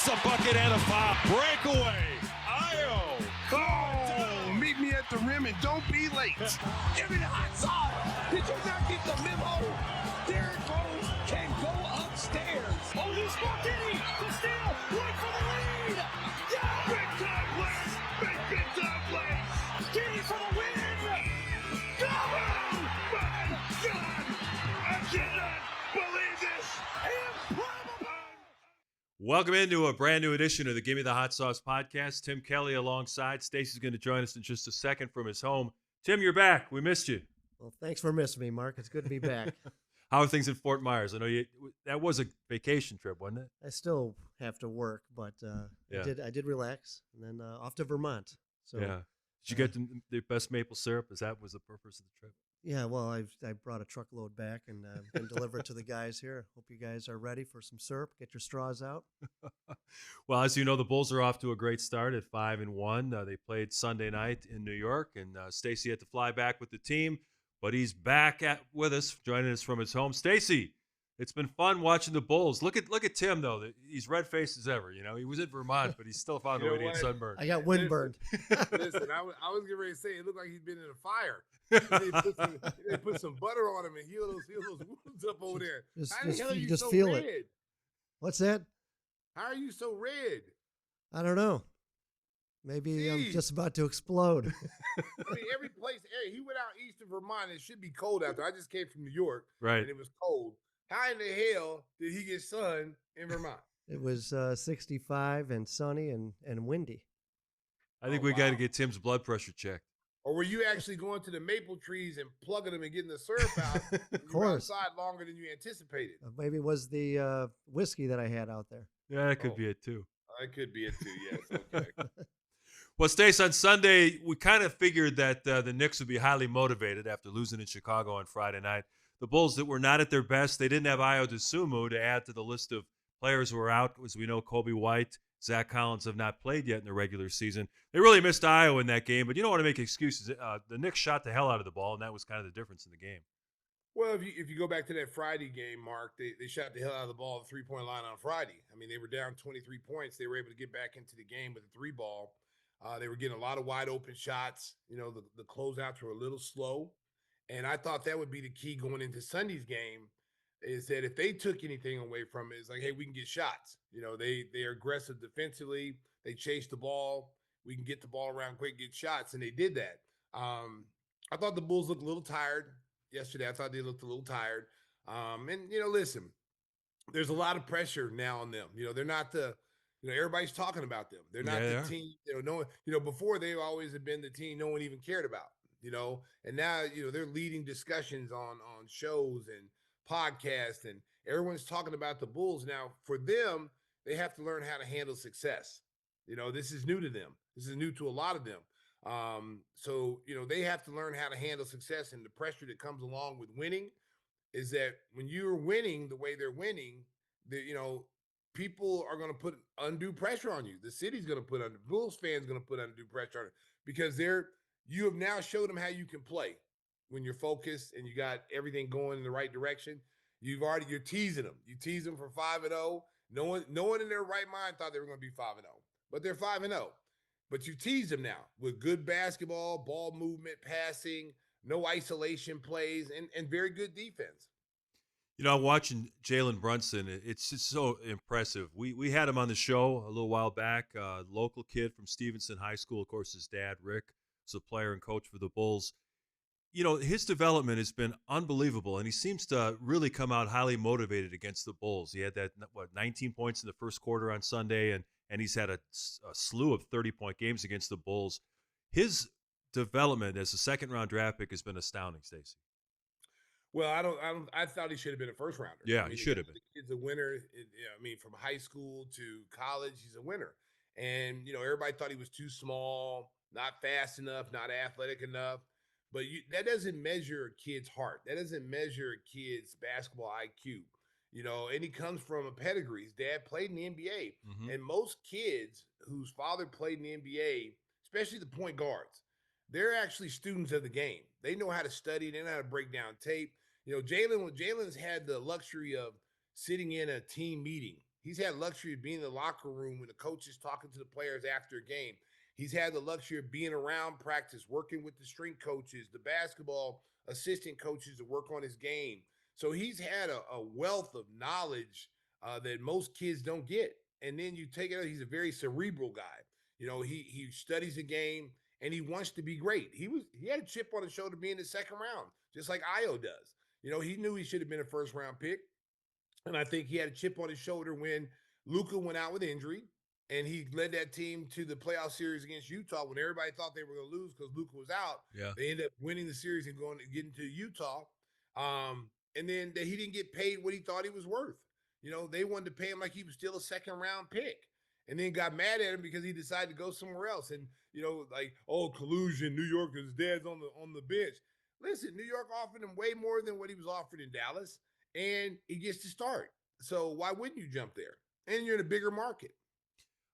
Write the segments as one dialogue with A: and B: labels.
A: Makes a bucket and a foul. Breakaway. Io.
B: Oh, meet me at the rim and don't be late.
C: Give me the hot sauce. Did you not get the memo? Derrick Rose can go upstairs. Oh, he's for Giddey. The steal. Wait for the lead. Yeah.
B: Big time plays. Big time plays.
C: Giddey for the win. Go!
B: Oh, my God. I cannot believe this.
C: Improbable.
D: Welcome into a brand new edition of the Gimme the Hot Sauce podcast. Tim Kelley alongside. Stacey's going to join us in just a second from his home. Tim, you're back. We missed you.
E: Well, thanks for missing me, Mark. It's good to be back.
D: How are things in Fort Myers? I know that was a vacation trip, wasn't it?
E: I still have to work, but I did relax, and then off to Vermont. So
D: yeah. Did you get the best maple syrup? Was the purpose of the trip?
E: Yeah, well, I brought a truckload back and been delivered to the guys here. Hope you guys are ready for some syrup. Get your straws out.
D: Well, as you know, the Bulls are off to a great start at 5-1. They played Sunday night in New York, and Stacey had to fly back with the team, but he's back with us, joining us from his home. Stacey, it's been fun watching the Bulls. Look at Tim though; he's red-faced as ever. You know, he was in Vermont, but he still found a way to get sunburned.
E: I got windburned.
F: Listen, I was getting ready to say it looked like he'd been in a fire. They put some butter on him and heal those wounds up over there. How the hell are you
E: just
F: so
E: feel
F: red?
E: it. What's that?
F: How are you so red?
E: I don't know. Maybe I'm just about to explode.
F: I mean, every place. He went out east of Vermont. It should be cold out there. I just came from New York,
D: Right.
F: And it was cold. How in the hell did he get sun in Vermont?
E: It was 65 and sunny and windy.
D: I think we got to get Tim's blood pressure checked.
F: Or were you actually going to the maple trees and plugging them and getting the syrup out?
E: Of course.
F: You were outside longer than you anticipated.
E: Maybe it was the whiskey that I had out there.
D: Yeah, that could be it too.
F: That could be it too. Yes. Okay.
D: Well, Stace, on Sunday, we kind of figured that the Knicks would be highly motivated after losing in Chicago on Friday night. The Bulls that were not at their best, they didn't have Ayo Dosunmu to add to the list of players who are out. As we know, Coby White, Zach Collins have not played yet in the regular season. They really missed Ayo in that game, but you don't want to make excuses. The Knicks shot the hell out of the ball, and that was kind of the difference in the game.
F: Well, if you go back to that Friday game, Mark, they shot the hell out of the ball at the three-point line on Friday. I mean, they were down 23 points. They were able to get back into the game with a three ball. They were getting a lot of wide open shots. You know, the closeouts were a little slow. And I thought that would be the key going into Sunday's game, is that if they took anything away from it, it's like, hey, we can get shots. You know, they are aggressive defensively. They chase the ball. We can get the ball around quick, get shots, and they did that. I thought the Bulls looked a little tired yesterday. I thought they looked a little tired. And, you know, listen, there's a lot of pressure now on them. You know, they're not everybody's talking about them. They're not the team, before they always have been the team no one even cared about. And now, they're leading discussions on shows and podcasts, and everyone's talking about the Bulls. Now, for them, they have to learn how to handle success. This is new to them. This is new to a lot of them. So they have to learn how to handle success, and the pressure that comes along with winning is that when you're winning the way they're winning, people are going to put undue pressure on you. The city's going to put Bulls fans going to put undue pressure on it, because you have now showed them how you can play when you're focused and you got everything going in the right direction. You're teasing them. You tease them for 5-0. No one in their right mind thought they were going to be 5-0, but they're 5-0. But you tease them now with good basketball, ball movement, passing, no isolation plays, and very good defense.
D: I'm watching Jalen Brunson. It's just so impressive. We had him on the show a little while back, local kid from Stevenson High School. Of course, his dad, Rick, is a player and coach for the Bulls. His development has been unbelievable, and he seems to really come out highly motivated against the Bulls. He had 19 points in the first quarter on Sunday, and he's had a slew of 30-point games against the Bulls. His development as a second-round draft pick has been astounding, Stacey.
F: Well, I thought he should have been a first rounder.
D: Yeah, he should have been.
F: The kid's a winner. From high school to college, he's a winner. And, everybody thought he was too small, not fast enough, not athletic enough. But that doesn't measure a kid's heart. That doesn't measure a kid's basketball IQ. And he comes from a pedigree. His dad played in the NBA. Mm-hmm. And most kids whose father played in the NBA, especially the point guards, they're actually students of the game. They know how to study. They know how to break down tape. Jalen's had the luxury of sitting in a team meeting. He's had luxury of being in the locker room when the coach is talking to the players after a game. He's had the luxury of being around practice, working with the strength coaches, the basketball assistant coaches to work on his game. So he's had a wealth of knowledge that most kids don't get. And then you take it, he's a very cerebral guy. He studies the game and he wants to be great. He had a chip on his shoulder being the second round, just like Io does. He knew he should have been a first round pick. And I think he had a chip on his shoulder when Luka went out with injury and he led that team to the playoff series against Utah when everybody thought they were going to lose because Luka was out.
D: Yeah.
F: They ended up winning the series and getting to Utah. And then he didn't get paid what he thought he was worth. They wanted to pay him like he was still a second round pick and then got mad at him because he decided to go somewhere else. And, collusion, New York, his dad's on the bench. Listen, New York offered him way more than what he was offered in Dallas, and he gets to start. So why wouldn't you jump there? And you're in a bigger market.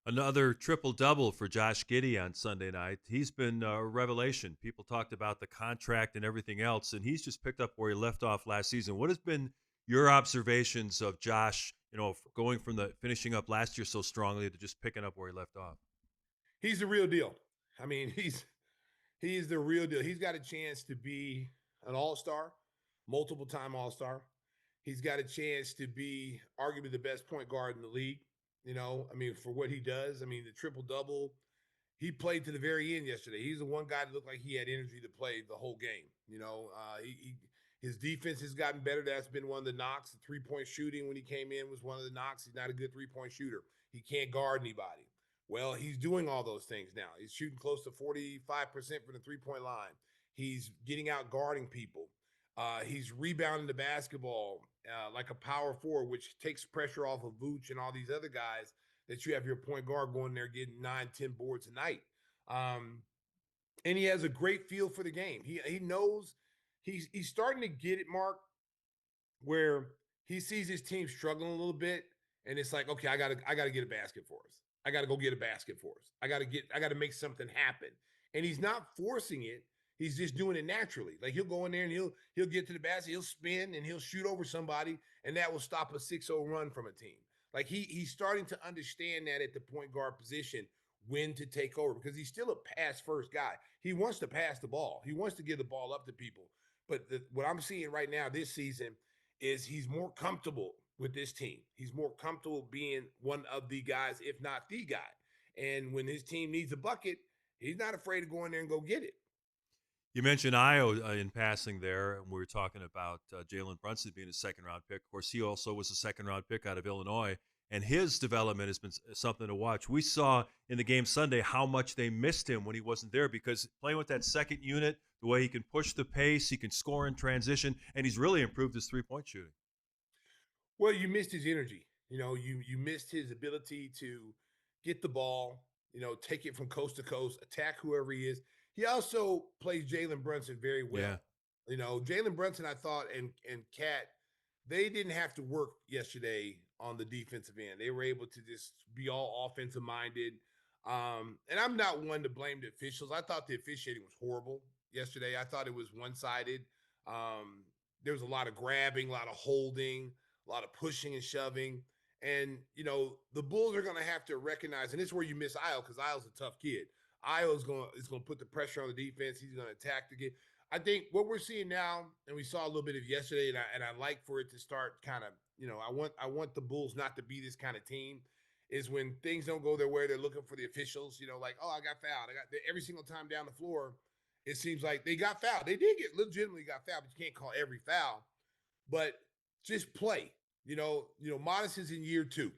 D: Another triple-double for Josh Giddey on Sunday night. He's been a revelation. People talked about the contract and everything else, and he's just picked up where he left off last season. What has been your observations of Josh, going from the finishing up last year so strongly to just picking up where he left off?
F: He's the real deal. I mean, he's the real deal. He's got a chance to be an all-star, multiple-time all-star. He's got a chance to be arguably the best point guard in the league. For what he does. The triple-double, he played to the very end yesterday. He's the one guy that looked like he had energy to play the whole game. His defense has gotten better. That's been one of the knocks. The three-point shooting when he came in was one of the knocks. He's not a good three-point shooter. He can't guard anybody. Well, he's doing all those things now. He's shooting close to 45% from the three-point line. He's getting out guarding people. He's rebounding the basketball like a power forward, which takes pressure off of Vooch and all these other guys that you have your point guard going there getting 9-10 boards a night. And he has a great feel for the game. He knows he's starting to get it, Mark, where he sees his team struggling a little bit, and it's like, okay, I gotta get a basket for us. I gotta go get a basket for us. I gotta make something happen. And he's not forcing it. He's just doing it naturally. Like he'll go in there and he'll get to the basket, he'll spin and he'll shoot over somebody, and that will stop a 6-0 run from a team. Like he's starting to understand that at the point guard position when to take over because he's still a pass first guy. He wants to pass the ball. He wants to give the ball up to people. But what I'm seeing right now this season is he's more comfortable with this team. He's more comfortable being one of the guys, if not the guy. And when his team needs a bucket, he's not afraid to go in there and go get it.
D: You mentioned Io in passing there, and we were talking about Jalen Brunson being a second-round pick. Of course, he also was a second-round pick out of Illinois, and his development has been something to watch. We saw in the game Sunday how much they missed him when he wasn't there because playing with that second unit, the way he can push the pace, he can score in transition, and he's really improved his three-point shooting.
F: Well, you missed his energy. You missed his ability to get the ball, take it from coast to coast, attack whoever he is. He also plays Jalen Brunson very well. Yeah. Jalen Brunson, I thought, and Cat, they didn't have to work yesterday on the defensive end. They were able to just be all offensive minded. And I'm not one to blame the officials. I thought the officiating was horrible yesterday. I thought it was one-sided. There was a lot of grabbing, a lot of holding, a lot of pushing and shoving. And, the Bulls are going to have to recognize, and this is where you miss Io because Io's a tough kid. Io is going to put the pressure on the defense. He's going to attack the game. I think what we're seeing now, and we saw a little bit of yesterday, and I like for it to start kind of, I want the Bulls not to be this kind of team, is when things don't go their way, they're looking for the officials, like, oh, I got fouled. Every single time down the floor, it seems like they got fouled. They did get legitimately got fouled, but you can't call every foul. But just play. Modest is in year 2.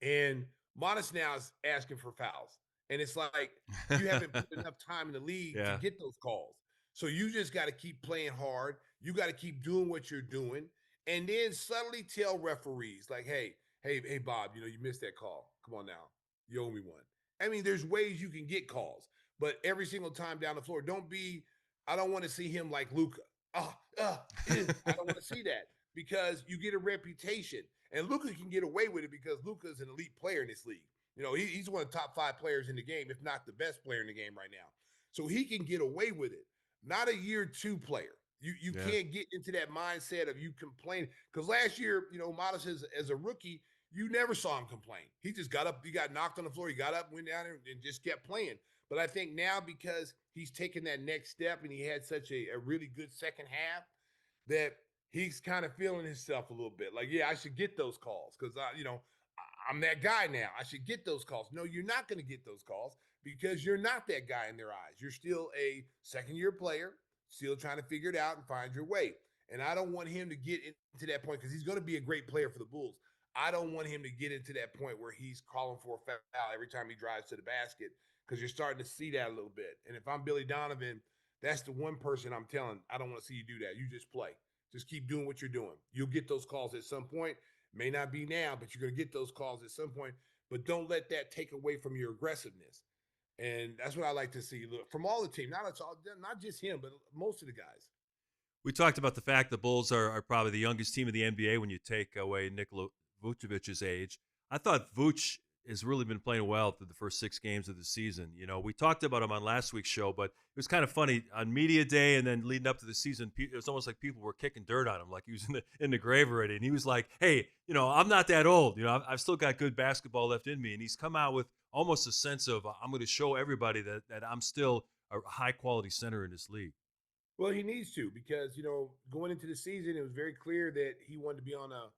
F: And Modest now is asking for fouls. And it's like you haven't put enough time in the league to get those calls. So you just got to keep playing hard. You got to keep doing what you're doing. And then subtly tell referees like, hey, Bob, you missed that call. Come on now. You owe me one. I mean, there's ways you can get calls. But every single time down the floor, I don't want to see him like Luka. I don't want to see that because you get a reputation. And Luka can get away with it because Luka's an elite player in this league. He's one of the top 5 players in the game, if not the best player in the game right now. So he can get away with it. Not a year 2 player. You can't get into that mindset of you complaining. Because last year, Modest as a rookie, you never saw him complain. He just got up, he got knocked on the floor, he got up, went down there, and just kept playing. But I think now because he's taken that next step and he had such a really good second half that he's kind of feeling himself a little bit. Like, yeah, I should get those calls because I'm that guy now. I should get those calls. No, you're not going to get those calls because you're not that guy in their eyes. You're still a second-year player, still trying to figure it out and find your way. And I don't want him to get into that point because he's going to be a great player for the Bulls. I don't want him to get into that point where he's calling for a foul every time he drives to the basket because you're starting to see that a little bit. And if I'm Billy Donovan, that's the one person I'm telling, I don't want to see you do that. You just play. Just keep doing what you're doing. You'll get those calls at some point. May not be now, but you're going to get those calls at some point. But don't let that take away from your aggressiveness. And that's what I like to see. Look, from all the team, not just him, but most of the guys.
D: We talked about the fact the Bulls are probably the youngest team in the NBA when you take away Nikola Vucevic's age. I thought Vuce has really been playing well through the first 6 games of the season. You know, we talked about him on last week's show, but it was kind of funny on media day and then leading up to the season. It was almost like people were kicking dirt on him, like he was in the grave already. And he was like, "Hey, you know, I'm not that old. You know, I've still got good basketball left in me." And he's come out with almost a sense of I'm going to show everybody that I'm still a high quality center in this league.
F: Well, he needs to because, going into the season, it was very clear that he wanted to be on a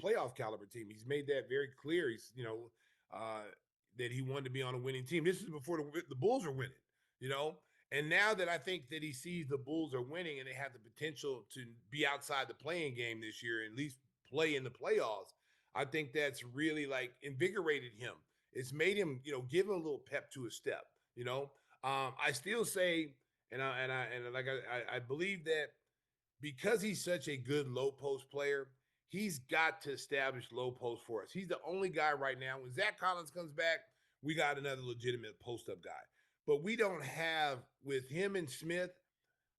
F: playoff caliber team. He's made that very clear. That he wanted to be on a winning team. This is before the Bulls are winning, And now that I think that he sees the Bulls are winning and they have the potential to be outside the playing game this year, and at least play in the playoffs, I think that's really like invigorated him. It's made him, give him a little pep to his step. I still say, I believe that because he's such a good low post player, he's got to establish low post for us. He's the only guy right now. When Zach Collins comes back, we got another legitimate post up guy. But we don't have with him and Smith.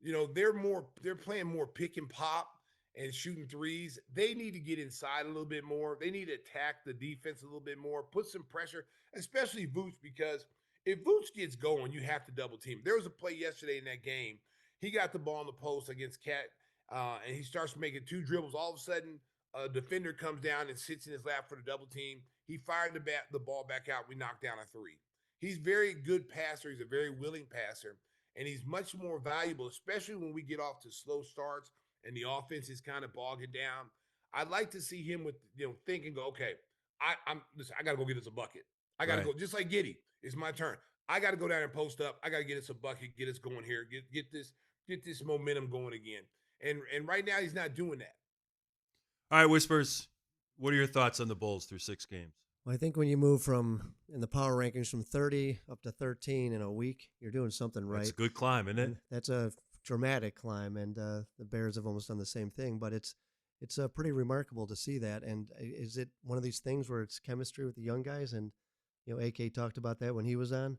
F: They're playing more pick and pop and shooting threes. They need to get inside a little bit more. They need to attack the defense a little bit more, put some pressure, especially Vooch, because if Vooch gets going, you have to double team. There was a play yesterday in that game. He got the ball in the post against Cat, and he starts making 2 dribbles. All of a sudden, a defender comes down and sits in his lap for the double team. He fired the ball back out. We knocked down a 3. He's very good passer. He's a very willing passer, and he's much more valuable, especially when we get off to slow starts and the offense is kind of bogging down. I'd like to see him with, think and go, okay, I got to go get us a bucket. I got to go, just like Giddey. It's my turn. I got to go down and post up. I got to get us a bucket, get us going here, get this momentum going again. And right now he's not doing that.
D: All right, Whispers, what are your thoughts on the Bulls through 6 games?
E: Well, I think when you move in the power rankings from 30 up to 13 in a week, you're doing something right.
D: That's a good climb, isn't it?
E: And that's a dramatic climb, and the Bears have almost done the same thing. But it's pretty remarkable to see that. And is it one of these things where it's chemistry with the young guys? And AK talked about that when he was on.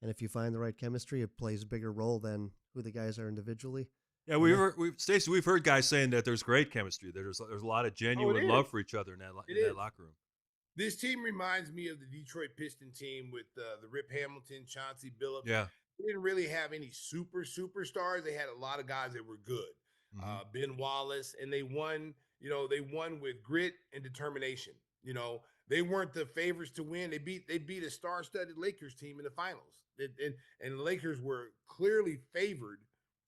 E: And if you find the right chemistry, it plays a bigger role than who the guys are individually.
D: Yeah, Stacey, we've heard guys saying that there's great chemistry. There's a lot of genuine love for each other in that locker room.
F: This team reminds me of the Detroit Piston team with the Rip Hamilton, Chauncey Billups.
D: Yeah.
F: They didn't really have any superstars. They had a lot of guys that were good.
D: Mm-hmm.
F: Ben Wallace, and they won with grit and determination. They weren't the favorites to win. They beat a star-studded Lakers team in the finals. And the Lakers were clearly favored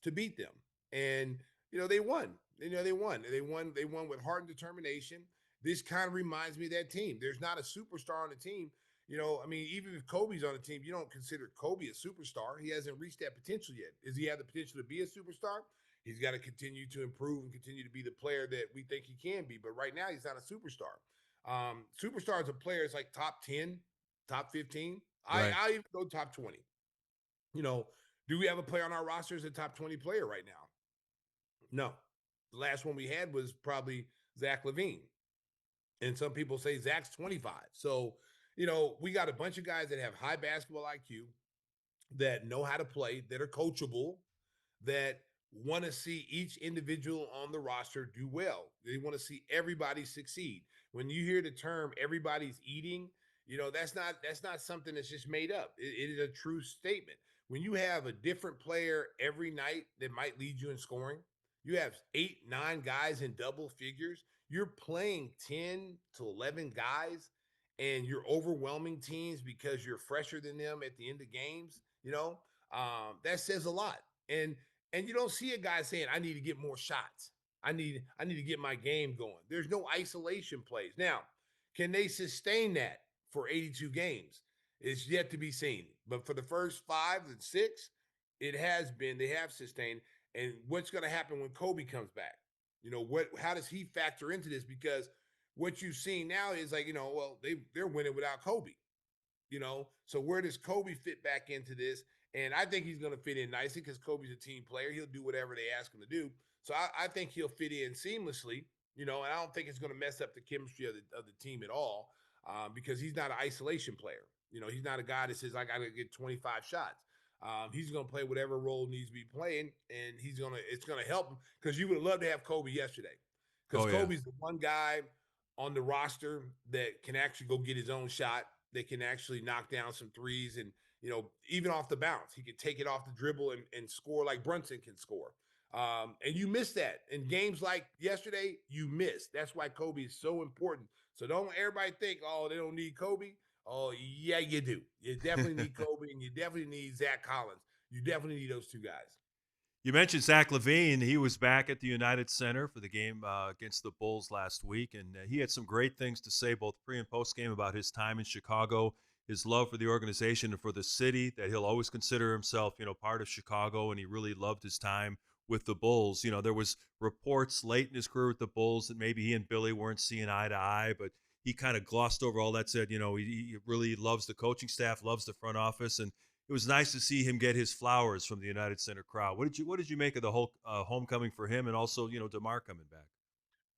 F: to beat them. And they won. They won. They won with heart and determination. This kind of reminds me of that team. There's not a superstar on the team. Even if Kobe's on the team, you don't consider Kobe a superstar. He hasn't reached that potential yet. Does he have the potential to be a superstar? He's got to continue to improve and continue to be the player that we think he can be. But right now, he's not a superstar. Superstars are players like top 10, top 15.
D: Right.
F: I'll even go top 20. Do we have a player on our roster as a top 20 player right now? No. The last one we had was probably Zach LaVine. And some people say Zach's 25. So, we got a bunch of guys that have high basketball IQ, that know how to play, that are coachable, that want to see each individual on the roster do well. They want to see everybody succeed. When you hear the term everybody's eating, that's not something that's just made up. It is a true statement. When you have a different player every night that might lead you in scoring, you have 8, 9 guys in double figures. you're playing 10 to 11 guys and you're overwhelming teams because you're fresher than them at the end of games, that says a lot. And you don't see a guy saying, I need to get more shots. I need to get my game going. There's no isolation plays. Now, can they sustain that for 82 games? It's yet to be seen. But for the first 5 and 6, they have sustained. And what's going to happen when Coby comes back? How does he factor into this? Because what you've seen now is like, well, they're winning without Coby. So where does Coby fit back into this? And I think he's going to fit in nicely because Coby's a team player. He'll do whatever they ask him to do. So I think he'll fit in seamlessly, and I don't think it's going to mess up the chemistry of the team at all, because he's not an isolation player. He's not a guy that says, I got to get 25 shots. He's going to play whatever role needs to be playing, and it's going to help him, because you would love to have Coby yesterday, because Coby's the one guy on the roster that can actually go get his own shot. They can actually knock down some threes, and even off the bounce, he can take it off the dribble and score like Brunson can score. And you miss that in games like yesterday. You miss. That's why Coby is so important. So don't everybody think, oh, they don't need Coby. Oh, yeah, you do. You definitely need Coby, and you definitely need Zach Collins. You definitely need those two guys.
D: You mentioned Zach LaVine. He was back at the United Center for the game against the Bulls last week, and he had some great things to say both pre and post game about his time in Chicago, his love for the organization and for the city, that he'll always consider himself, part of Chicago, and he really loved his time with the Bulls. There was reports late in his career with the Bulls that maybe he and Billy weren't seeing eye to eye, but he kind of glossed over all that, said, he really loves the coaching staff, loves the front office, and it was nice to see him get his flowers from the United Center crowd. What did you make of the whole homecoming for him, and also DeMar coming back?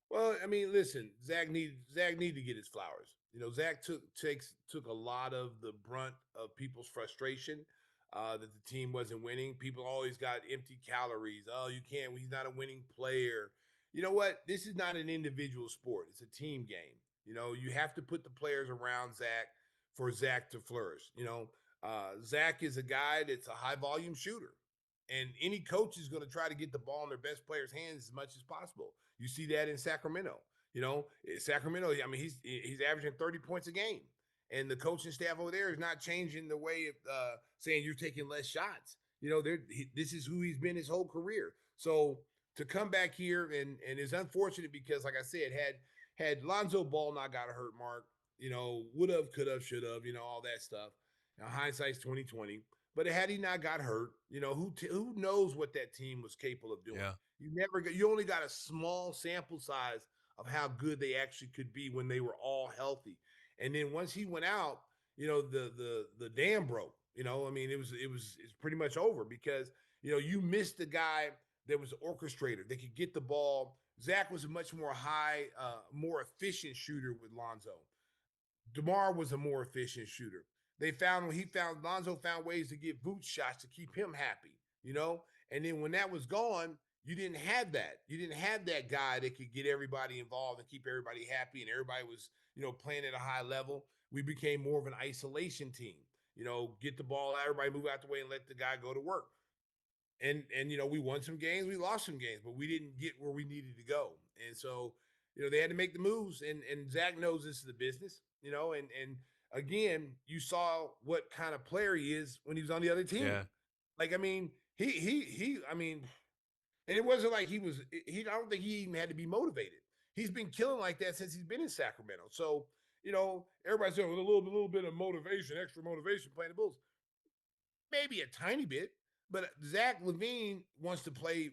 F: Well, I mean, listen, Zach need to get his flowers. Zach took a lot of the brunt of people's frustration that the team wasn't winning. People always got empty calories. Oh, you can't. He's not a winning player. You know what? This is not an individual sport. It's a team game. You have to put the players around Zach for Zach to flourish. Zach is a guy that's a high volume shooter, and any coach is going to try to get the ball in their best players' hands as much as possible. You see that in Sacramento. Sacramento. I mean, he's averaging 30 points a game, and the coaching staff over there is not changing the way of saying you're taking less shots. This is who he's been his whole career. So to come back here and it's unfortunate because, like I said, had Lonzo Ball not got hurt, Mark, would have, could have, should have, all that stuff. Now, hindsight's 2020. But had he not got hurt, who knows what that team was capable of doing?
D: Yeah.
F: You only got a small sample size of how good they actually could be when they were all healthy. And then once he went out, the dam broke. I mean, it's pretty much over because you missed the guy that was the orchestrator. They could get the ball. Zach was a much more more efficient shooter with Lonzo. DeMar was a more efficient shooter. Lonzo found ways to get boot shots to keep him happy, And then when that was gone, you didn't have that. You didn't have that guy that could get everybody involved and keep everybody happy, and everybody was, playing at a high level. We became more of an isolation team. Get the ball, everybody move out the way and let the guy go to work. And we won some games, we lost some games, but we didn't get where we needed to go. And so, they had to make the moves, and Zach knows this is the business, and again, you saw what kind of player he is when he was on the other team.
D: Yeah.
F: Like, I mean, I mean, and it wasn't like I don't think he even had to be motivated. He's been killing like that since he's been in Sacramento. So, everybody's saying with a little bit of motivation, extra motivation playing the Bulls. Maybe a tiny bit, but Zach LaVine wants to play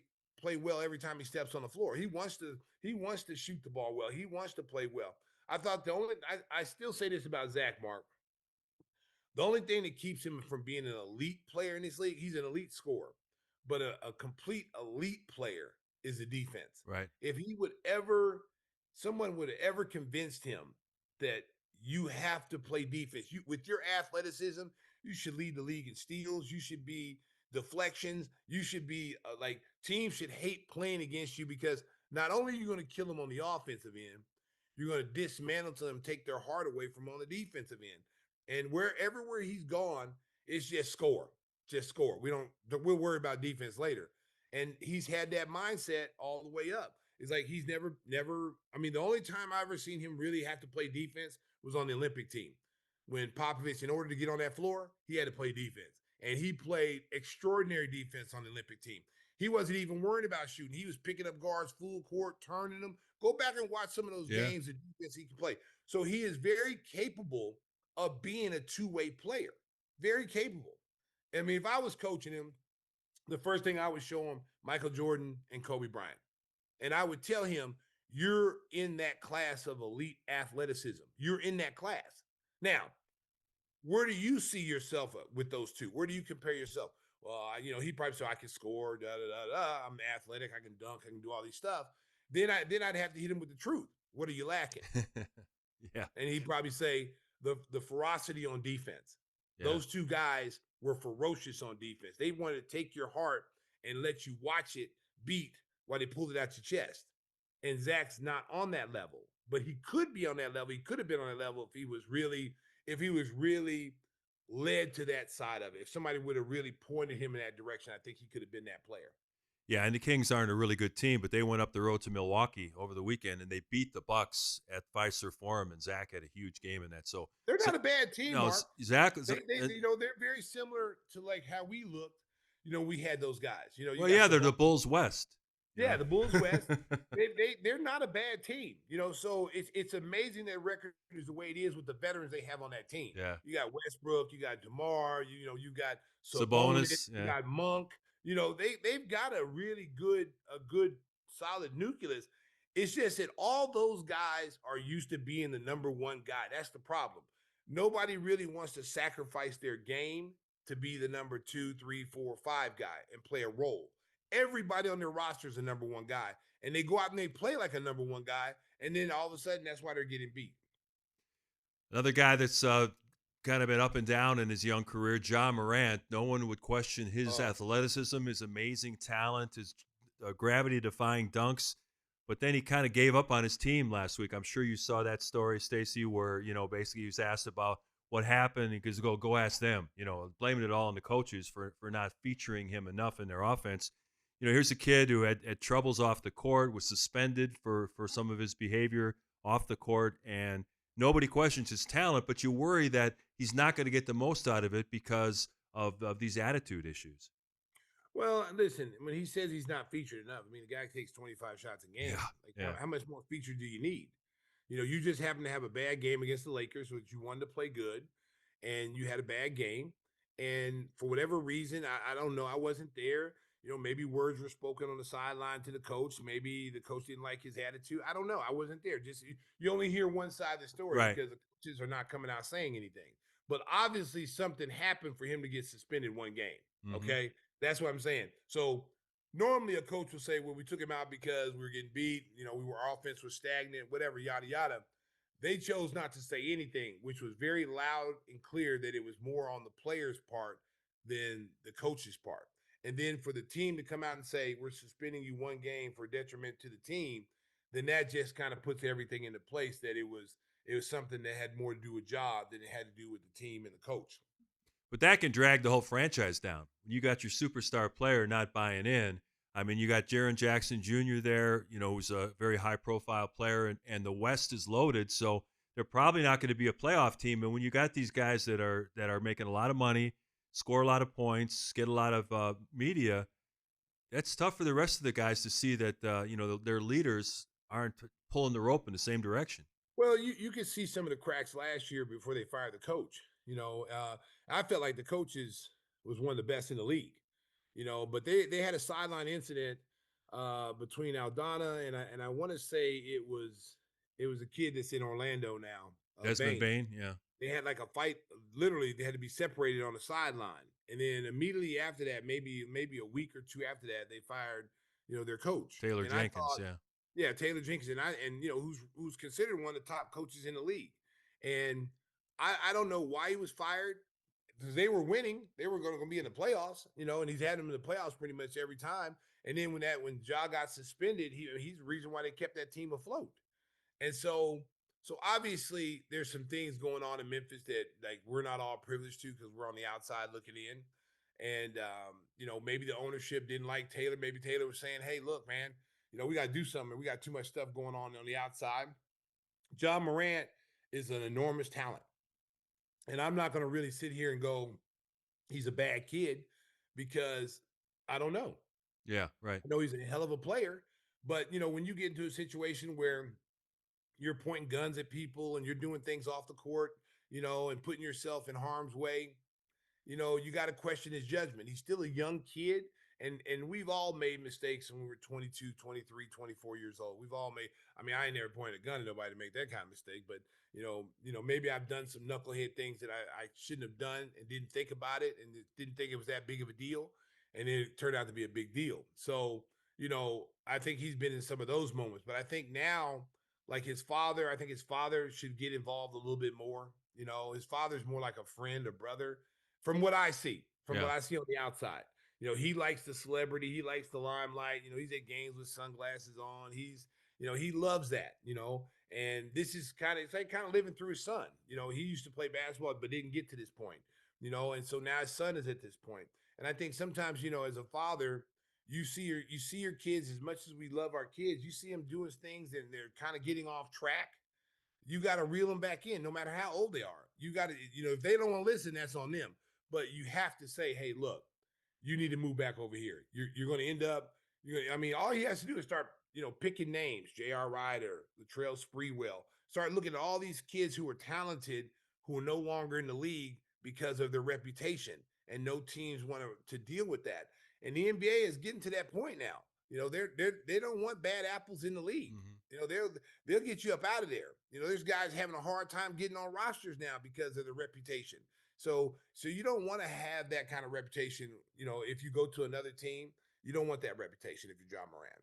F: well every time he steps on the floor. He wants to shoot the ball well. He wants to play well. I thought I still say this about Zach, Mark. The only thing that keeps him from being an elite player in this league, he's an elite scorer, but a complete elite player is the defense.
D: Right.
F: If someone would have ever convinced him that you have to play defense, with your athleticism, you should lead the league in steals. You should be deflections. You should be teams should hate playing against you because not only are you going to kill them on the offensive end, you're going to dismantle them, take their heart away from on the defensive end. And everywhere he's gone, it's just score. Just score. We'll worry about defense later. And he's had that mindset all the way up. is like he's never. I mean, the only time I ever seen him really have to play defense was on the Olympic team when Popovich, in order to get on that floor, he had to play defense, and he played extraordinary defense on the Olympic team. He wasn't even worried about shooting. He was picking up guards full court, turning them. Go back and watch some of those
D: Yeah.
F: games of defense he can play. So he is very capable of being a two-way player. Very capable. I mean, if I was coaching him, the first thing I would show him Michael Jordan and Kobe Bryant. And I would tell him, you're in that class of elite athleticism. You're in that class. Now, where do you see yourself with those two? Where do you compare yourself? Well, he probably said I can score, I'm athletic, I can dunk, I can do all these stuff. Then I'd have to hit him with the truth. What are you lacking?
D: Yeah.
F: And he'd probably say the ferocity on defense.
D: Yeah.
F: Those two guys were ferocious on defense. They wanted to take your heart and let you watch it beat while they pulled it out your chest. And Zach's not on that level, but he could be on that level. He could have been on that level if he was really led to that side of it. If somebody would have really pointed him in that direction, I think he could have been that player.
D: Yeah, and the Kings aren't a really good team, but they went up the road to Milwaukee over the weekend and they beat the Bucks at Fiserv Forum, and Zach had a huge game in that. So
F: they're not a bad team,
D: no,
F: Mark.
D: Zach,
F: they're very similar to like how we looked. We had those guys.
D: They're the Bulls West.
F: Yeah, the Bulls West. They're not a bad team. So it's amazing that record is the way it is with the veterans they have on that team.
D: Yeah,
F: you got Westbrook, you got DeMar, you got
D: Sabonis,
F: you got Monk. They've got a really good solid nucleus. It's just that all those guys are used to being the number one guy. That's the problem. Nobody really wants to sacrifice their game to be the number 2, 3, 4, 5 guy and play a role. Everybody on their roster is a number one guy, and they go out and they play like a number one guy, and then all of a sudden that's why they're getting beat.
D: Another guy that's kind of been up and down in his young career, Ja Morant. No one would question his athleticism, his amazing talent, his gravity-defying dunks. But then he kind of gave up on his team last week. I'm sure you saw that story, Stacey, where basically he was asked about what happened. He goes, "Go ask them." Blaming it all on the coaches for not featuring him enough in their offense. Here's a kid who had troubles off the court, was suspended for some of his behavior off the court, and nobody questions his talent, but you worry that he's not going to get the most out of it because of these attitude issues.
F: Well, listen, when he says he's not featured enough, I mean, the guy takes 25 shots a game. How much more feature do you need? You just happen to have a bad game against the Lakers, which you wanted to play good, and you had a bad game. And for whatever reason, I don't know, I wasn't there. Maybe words were spoken on the sideline to the coach. Maybe the coach didn't like his attitude. I don't know. I wasn't there. Just you only hear one side of the story because the coaches are not coming out saying anything. But obviously something happened for him to get suspended one game. Mm-hmm. Okay, that's what I'm saying. So normally a coach will say, "Well, we took him out because we were getting beat. Our offense was stagnant, whatever, yada yada." They chose not to say anything, which was very loud and clear that it was more on the players' part than the coach's part. And then for the team to come out and say, "We're suspending you one game for detriment to the team," then that just kind of puts everything into place that it was something that had more to do with job than it had to do with the team and the coach.
D: But that can drag the whole franchise down. When you got your superstar player not buying in, I mean, you got Jaren Jackson Jr. there, who's a very high-profile player, and the West is loaded, so they're probably not going to be a playoff team. And when you got these guys that are making a lot of money, score a lot of points, get a lot of media, that's tough for the rest of the guys to see that their leaders aren't pulling the rope in the same direction.
F: Well, you could see some of the cracks last year before they fired the coach. I felt like the coaches was one of the best in the league. But they had a sideline incident between Aldana and I want to say it was a kid that's in Orlando now.
D: Desmond Bain, yeah.
F: They had like a fight. Literally, they had to be separated on the sideline, and then immediately after that, maybe a week or two after that, they fired their coach,
D: Taylor Jenkins.
F: Yeah, Taylor Jenkins, and who's considered one of the top coaches in the league, and I don't know why he was fired. Because they were winning, they were going to be in the playoffs, and he's had them in the playoffs pretty much every time. And then when Ja got suspended, he's the reason why they kept that team afloat. And so obviously there's some things going on in Memphis that like we're not all privileged to because we're on the outside looking in. And maybe the ownership didn't like Taylor. Maybe Taylor was saying, "Hey, look, man, we got to do something. We got too much stuff going on the outside. John Morant is an enormous talent. And I'm not going to really sit here and go, he's a bad kid, because I don't know.
D: Yeah, right.
F: I know he's a hell of a player, but when you get into a situation where you're pointing guns at people and you're doing things off the court, and putting yourself in harm's way, you got to question his judgment. He's still a young kid. And we've all made mistakes when we were 22, 23, 24 years old. We've all made, I ain't never pointed a gun at nobody to make that kind of mistake, but maybe I've done some knucklehead things that I shouldn't have done and didn't think about it and didn't think it was that big of a deal. And it turned out to be a big deal. So, I think he's been in some of those moments, but I think now, like his father, I think his father should get involved a little bit more. His father's more like a friend or brother from what I see, what I see on the outside. He likes the celebrity. He likes the limelight. He's at games with sunglasses on. He loves that, and this is it's like kind of living through his son. He used to play basketball, but didn't get to this point, and so now his son is at this point. And I think sometimes, as a father, you see your kids, as much as we love our kids, you see them doing things and they're kind of getting off track. You got to reel them back in, no matter how old they are. You got to, if they don't want to listen, that's on them. But you have to say, hey, look, you need to move back over here. You're going to end up, all he has to do is start, picking names, J.R. Ryder, Latrell Sprewell. Start looking at all these kids who are talented, who are no longer in the league because of their reputation, and no teams want to deal with that. And the NBA is getting to that point now. They don't want bad apples in the league. Mm-hmm. They'll get you up out of there. There's guys having a hard time getting on rosters now because of the reputation. So you don't want to have that kind of reputation. If you go to another team, you don't want that reputation if you're John Morant.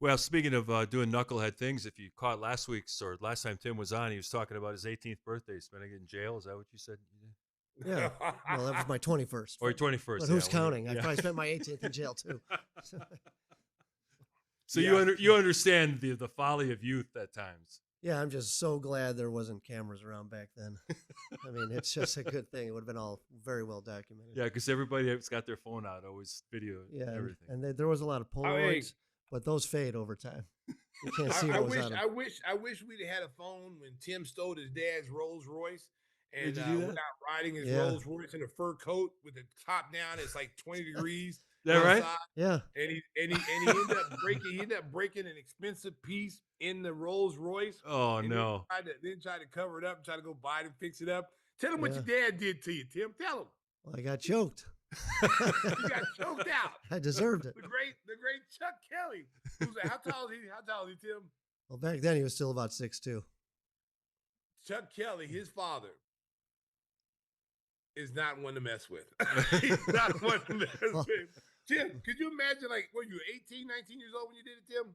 D: Well, speaking of doing knucklehead things, if you caught last time Tim was on, he was talking about his 18th birthday, spending it in jail. Is that what you said?
E: Yeah. Well, that was my 21st.
D: Or 21st.
E: But who's counting? I probably spent my 18th in jail too.
D: So you understand the folly of youth at times.
E: Yeah, I'm just so glad there wasn't cameras around back then. It's just a good thing. It would have been all very well documented.
D: Yeah, because everybody has got their phone out, always video everything.
E: And there was a lot of Polaroids, but those fade over time. You can't see what was on them.
F: I wish we'd had a phone when Tim stole his dad's Rolls Royce. And went out riding his Rolls Royce in a fur coat with the top down. It's like 20 degrees.
D: Is that right?
E: Yeah.
F: And he ended up breaking an expensive piece in the Rolls Royce.
D: Oh, no.
F: Then tried to cover it up, try to go buy it and fix it up. Tell him what your dad did to you, Tim. Tell him.
E: Well, I got choked.
F: You got choked out.
E: I deserved it.
F: The great Chuck Kelley. How tall is he? How tall is he, Tim?
E: Well, back then he was still about 6'2".
F: Chuck Kelley, his father, is not one to mess with. He's not one to mess with. Tim, could you imagine, were you 18, 19 years old when you did it, Tim?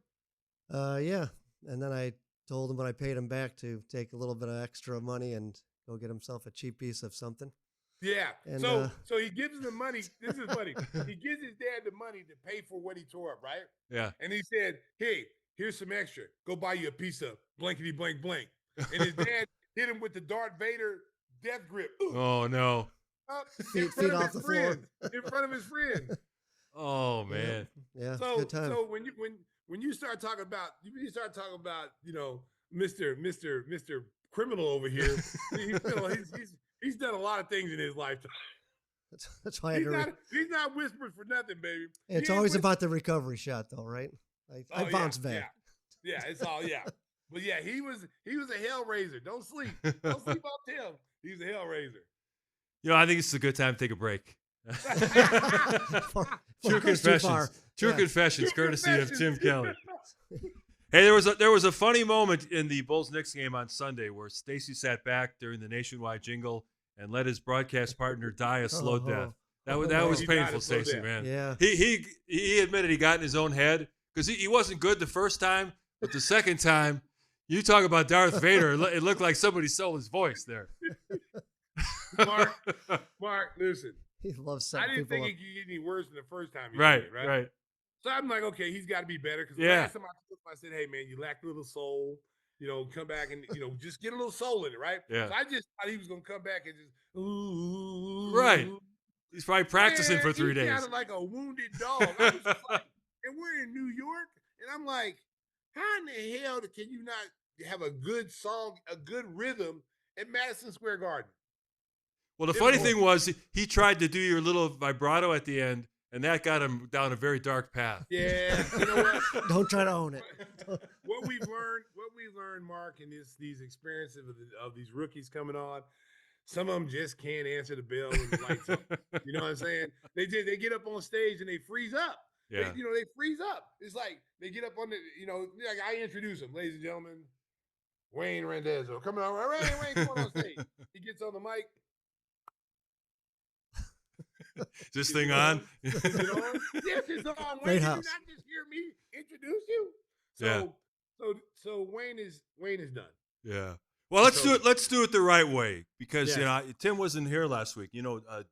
E: Yeah. And then I told him when I paid him back to take a little bit of extra money and go get himself a cheap piece of something.
F: Yeah.
E: And,
F: so he gives him the money. This is funny. He gives his dad the money to pay for what he tore up, right?
D: Yeah.
F: And he said, hey, here's some extra. Go buy you a piece of blankety blank blank. And his dad hit him with the Darth Vader death grip. Ooh.
D: Oh, no.
E: Feet off the floor.
F: In front of his friend.
D: Oh, man.
E: Yeah.
F: So
E: good time.
F: So when you start talking about Mr. Criminal over here, he's done a lot of things in his lifetime.
E: That's why
F: he's not whispering for nothing, baby.
E: It's always about the recovery shot, though, right? I bounced back.
F: Yeah, it's all But yeah, he was a hellraiser. Don't sleep. Don't sleep on Tim. He's a hellraiser.
D: I think it's a good time to take a break. True confessions, courtesy of Tim Kelley. Hey, there was a funny moment in the Bulls-Knicks game on Sunday where Stacey sat back during the nationwide jingle and let his broadcast partner die a slow death. That was painful, Stacey, man.
E: Yeah.
D: He admitted he got in his own head because he wasn't good the first time, but the second time, you talk about Darth Vader, it looked like somebody stole his voice there.
F: Mark, listen.
E: He loves setting
F: I didn't
E: people
F: think
E: up.
F: it could get any worse than the first time.
D: Right,
F: did it,
D: right.
F: So I'm like, okay, he's got to be better. Because last time I said, hey, man, you lack a little soul. Come back and, just get a little soul in it, right?
D: Yeah.
F: So I just thought he was going to come back and just, ooh.
D: Right. He's probably practicing for 3 days.
F: He sounded like a wounded dog. I was just like, and we're in New York, And I'm like, how in the hell can you not have a good song, a good rhythm at Madison Square Garden?
D: Well, the funny thing was he tried to do your little vibrato at the end, and that got him down a very dark path.
F: Yeah, you know what?
E: Don't try to own it.
F: what we've learned, Mark, in these experiences of these rookies coming on, some of them just can't answer the bell when the lights up. You know what I'm saying? They get up on stage and they freeze up.
D: Yeah.
F: They freeze up. It's like they get up on like I introduce them, ladies and gentlemen, Wayne Randazzo. Coming on, Wayne, come on stage. He gets on the mic.
D: Is this thing on?
F: Is it on? Yes, it's on. Wayne,
E: Great
F: did
E: house.
F: you not just hear me introduce you? So Wayne is done.
D: Yeah. Well, let's do it the right way because Tim wasn't here last week.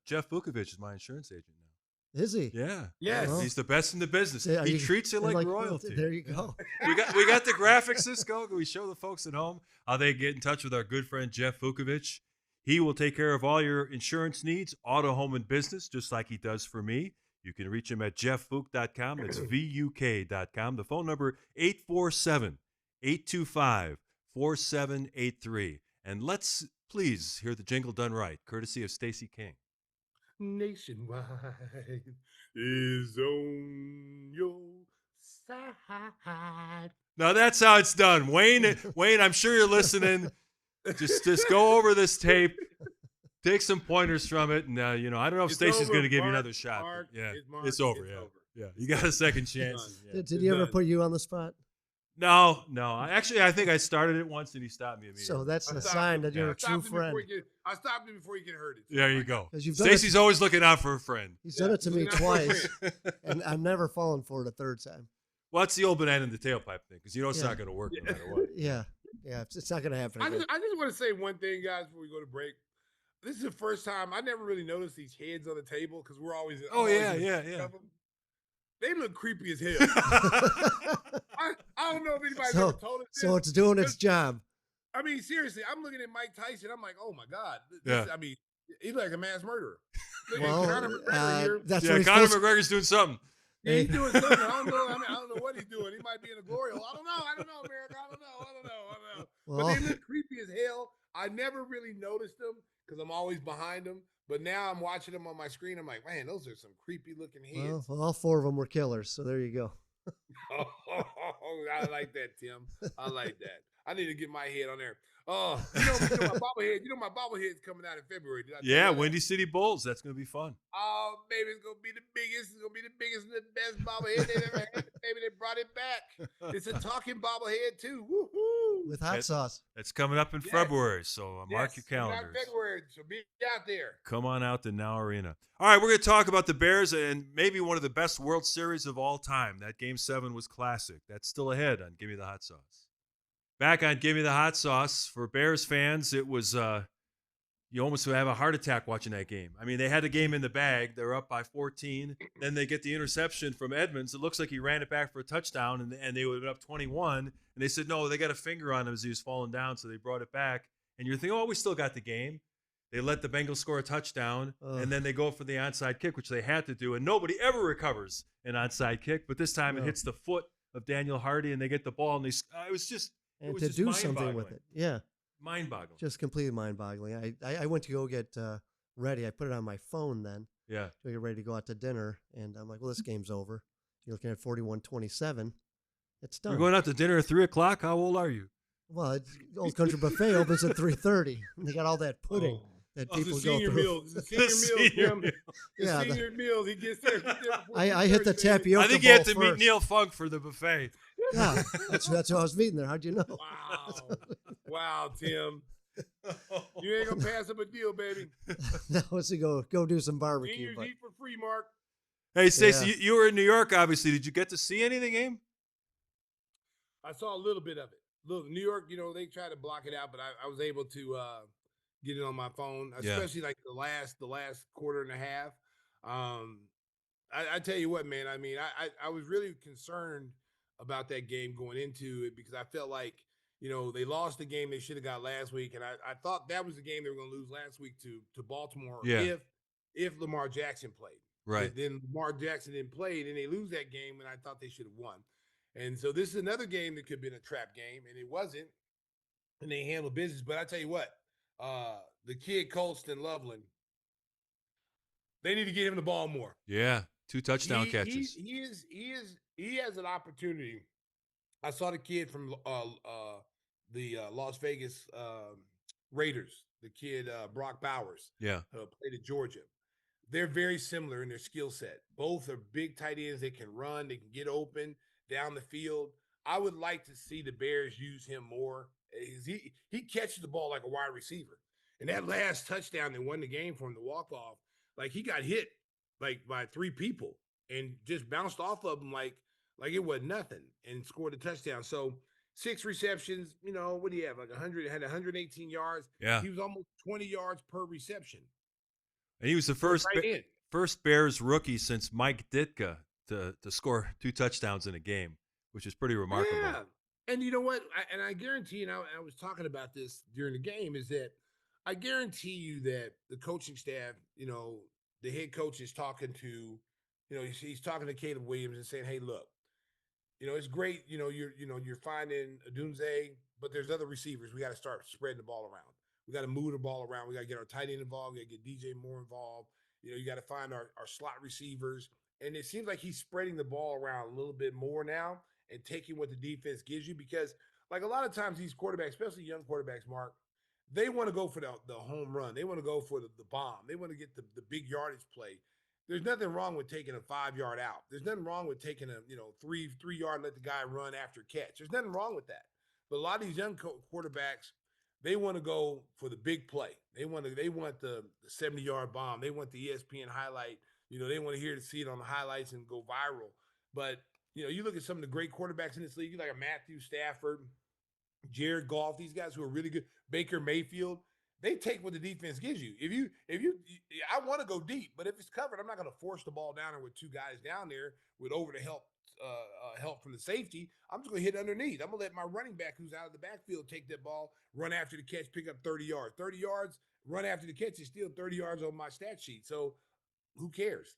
D: Jeff Vukovich is my insurance agent now.
E: Is he?
D: Yeah.
F: Yes.
D: He's the best in the business. He treats it like royalty.
E: There you go.
D: we got the graphics, Cisco. Can we show the folks at home how they get in touch with our good friend Jeff Vukovich? He will take care of all your insurance needs, auto, home, and business, just like he does for me. You can reach him at jeffvuk.com. It's VUK.com. The phone number 847-825-4783. And let's please hear the jingle done right, courtesy of Stacey King.
F: Nationwide is on your side.
D: Now that's how it's done. Wayne, I'm sure you're listening. Just go over this tape, take some pointers from it, and I don't know if Stacey's going to give you another shot.
F: Mark,
D: it's over. Yeah, you got a second chance.
E: Did he ever put you on the spot?
D: No. I think I started it once, and he stopped me immediately.
E: So that's a sign that you're a true friend.
F: I stopped him before you get hurt.
D: There you go.
E: You've done
D: Stacey's always looking out for a friend.
E: He's done it to me twice, and I've never fallen for it a third time.
D: Well, that's the old banana in the tailpipe thing, because it's not going to work no matter what.
E: Yeah, it's not going to happen.
F: I just want to say one thing, guys, before we go to break. This is the first time I never really noticed these heads on the table because we're always.
D: Yeah.
F: They look creepy as hell. I don't know if anybody's ever told us this.
E: So it's doing its job.
F: I mean, seriously, I'm looking at Mike Tyson. I'm like, oh my God. I mean, he's like a mass murderer.
E: Well,
F: Conor McGregor here.
E: that's what
D: Conor McGregor's doing something.
F: Yeah, he's doing something. I don't know what he's doing. He might be in a glory hole. I don't know, America. I don't know.
E: Well,
F: but they look creepy as hell. I never really noticed them because I'm always behind them. But now I'm watching them on my screen. I'm like, man, those are some creepy looking heads.
E: Well, all four of them were killers. So there you go.
F: I like that, Tim. I like that. I need to get my head on there. Oh, my bobblehead. My bobblehead's coming out in February.
D: Windy City Bulls. That's going to be fun.
F: Oh, baby, it's going to be the biggest. It's going to be the biggest and the best bobblehead they've ever had. Baby, they brought it back. It's a talking bobblehead, too. Woo-hoo.
E: With hot sauce.
D: That's coming up in February, so mark your calendars.
F: February, so be out there.
D: Come on out to Now Arena. All right, we're going to talk about the Bears and maybe one of the best World Series of all time. That Game 7 was classic. That's still ahead on Gimme the Hot Sauce. Back on Gimme the Hot Sauce, for Bears fans, it was you almost would have a heart attack watching that game. I mean, they had the game in the bag. They're up by 14. Then they get the interception from Edmonds. It looks like he ran it back for a touchdown, and they would have been up 21. And they said, no, they got a finger on him as he was falling down, so they brought it back. And you're thinking, oh, we still got the game. They let the Bengals score a touchdown, and then they go for the onside kick, which they had to do. And nobody ever recovers an onside kick. But this time it hits the foot of Daniel Hardy, and they get the ball. And it was just
E: and to do something with it. Yeah.
D: Mind-boggling.
E: Just completely mind-boggling. I went to go get ready. I put it on my phone then.
D: Yeah.
E: To get ready to go out to dinner. And I'm like, well, this game's over. You're looking at 41-27. It's done.
D: We're going out to dinner at 3 o'clock? How old are you?
E: Well, Old Country Buffet opens at 3:30. They got all that pudding that people go
F: senior
E: through.
F: Meals. The senior meals.
E: Yeah,
F: the senior meals. He gets there.
E: I hit the tapioca
D: I think you have to
E: bowl
D: meet
E: first.
D: Neil Funk for the buffet.
E: Yeah, that's who I was meeting there. How'd you know?
F: Wow, Tim. You ain't gonna pass up a deal, baby.
E: That was to go do some barbecue.
F: Seniors
E: But
F: eat for free, Mark.
D: Hey, Stacey, you were in New York, obviously. Did you get to see any of the game?
F: I saw a little bit of it. Look, New York, they try to block it out, but I was able to get it on my phone, especially like the last quarter and a half. I tell you what, man. I mean, I was really concerned about that game going into it because I felt like they lost the game they should have got last week, and I thought that was the game they were going to lose last week to Baltimore if Lamar Jackson played.
D: Right.
F: Then Lamar Jackson didn't play, and they lose that game, and I thought they should have won. And so this is another game that could have been a trap game, and it wasn't. And they handled business. But I tell you what, the kid Colston Loveland, they need to get him the ball more.
D: Yeah, 2 touchdown catches.
F: He has an opportunity. I saw the kid from the Las Vegas Raiders, the kid Brock Bowers.
D: Yeah.
F: Played at Georgia. They're very similar in their skill set. Both are big tight ends. They can run. They can get open down the field. I would like to see the Bears use him more. He catches the ball like a wide receiver. And that last touchdown that won the game for him, the walk-off, like he got hit like by 3 people and just bounced off of him like it was nothing and scored a touchdown. So 6 receptions, what do you have? Like 118 yards.
D: Yeah.
F: He was almost 20 yards per reception.
D: And he was the first Bears rookie since Mike Ditka to score 2 touchdowns in a game, which is pretty remarkable.
F: Yeah. And you know what? I guarantee you, I was talking about this during the game, is that I guarantee you that the coaching staff, the head coach is talking to, he's talking to Caleb Williams and saying, hey, look, it's great, you're finding Odunze, but there's other receivers. We got to start spreading the ball around. We got to move the ball around. We got to get our tight end involved. We got to get DJ Moore involved. You got to find our slot receivers. And it seems like he's spreading the ball around a little bit more now and taking what the defense gives you, because like a lot of times these quarterbacks, especially young quarterbacks, Mark, they want to go for the home run. They want to go for the bomb. They want to get the big yardage play. There's nothing wrong with taking a 5-yard out. There's nothing wrong with taking a 3-yard, let the guy run after catch. There's nothing wrong with that. But a lot of these young quarterbacks, they want to go for the big play. They want the 70-yard bomb. They want the ESPN highlight. They want to see it on the highlights and go viral. But you look at some of the great quarterbacks in this league, like a Matthew Stafford, Jared Goff, these guys who are really good, Baker Mayfield, they take what the defense gives you. If you, I want to go deep, but if it's covered, I'm not going to force the ball down there with 2 guys down there with over the help from the safety. I'm just going to hit underneath. I'm going to let my running back who's out of the backfield take that ball, run after the catch, pick up 30 yards. 30 yards, run after the catch is still 30 yards on my stat sheet. So who cares?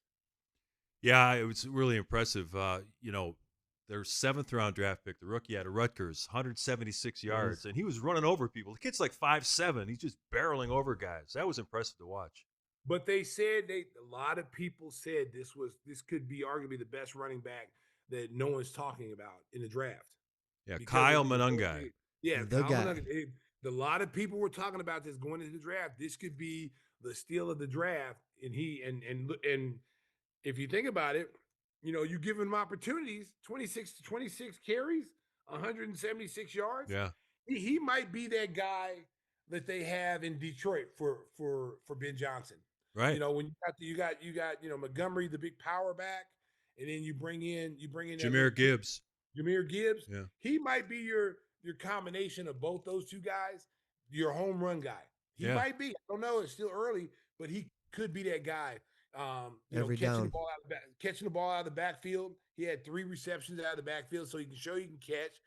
D: Yeah, it was really impressive. Their 7th-round draft pick, the rookie out of Rutgers, 176 yards, and he was running over people. The kid's like 5'7". He's just barreling over guys. That was impressive to watch.
F: But they said a lot of people said this could be arguably the best running back that no one's talking about in the draft.
D: Yeah, Kyle Monangai.
F: Yeah,
E: the guy.
F: Monangai. A lot of people were talking about this going into the draft. This could be the steal of the draft, and if you think about it, you give him opportunities, 26 carries, 176 yards.
D: Yeah.
F: He might be that guy that they have in Detroit for Ben Johnson.
D: Right.
F: When you got Montgomery, the big power back, and then you bring in
D: Jahmyr Gibbs.
F: Yeah. He might be your combination of both those 2 guys, your home run guy. He might be. I don't know. It's still early, but he could be that guy. Catching the ball out of the backfield. He had 3 receptions out of the backfield, so he can show you can catch.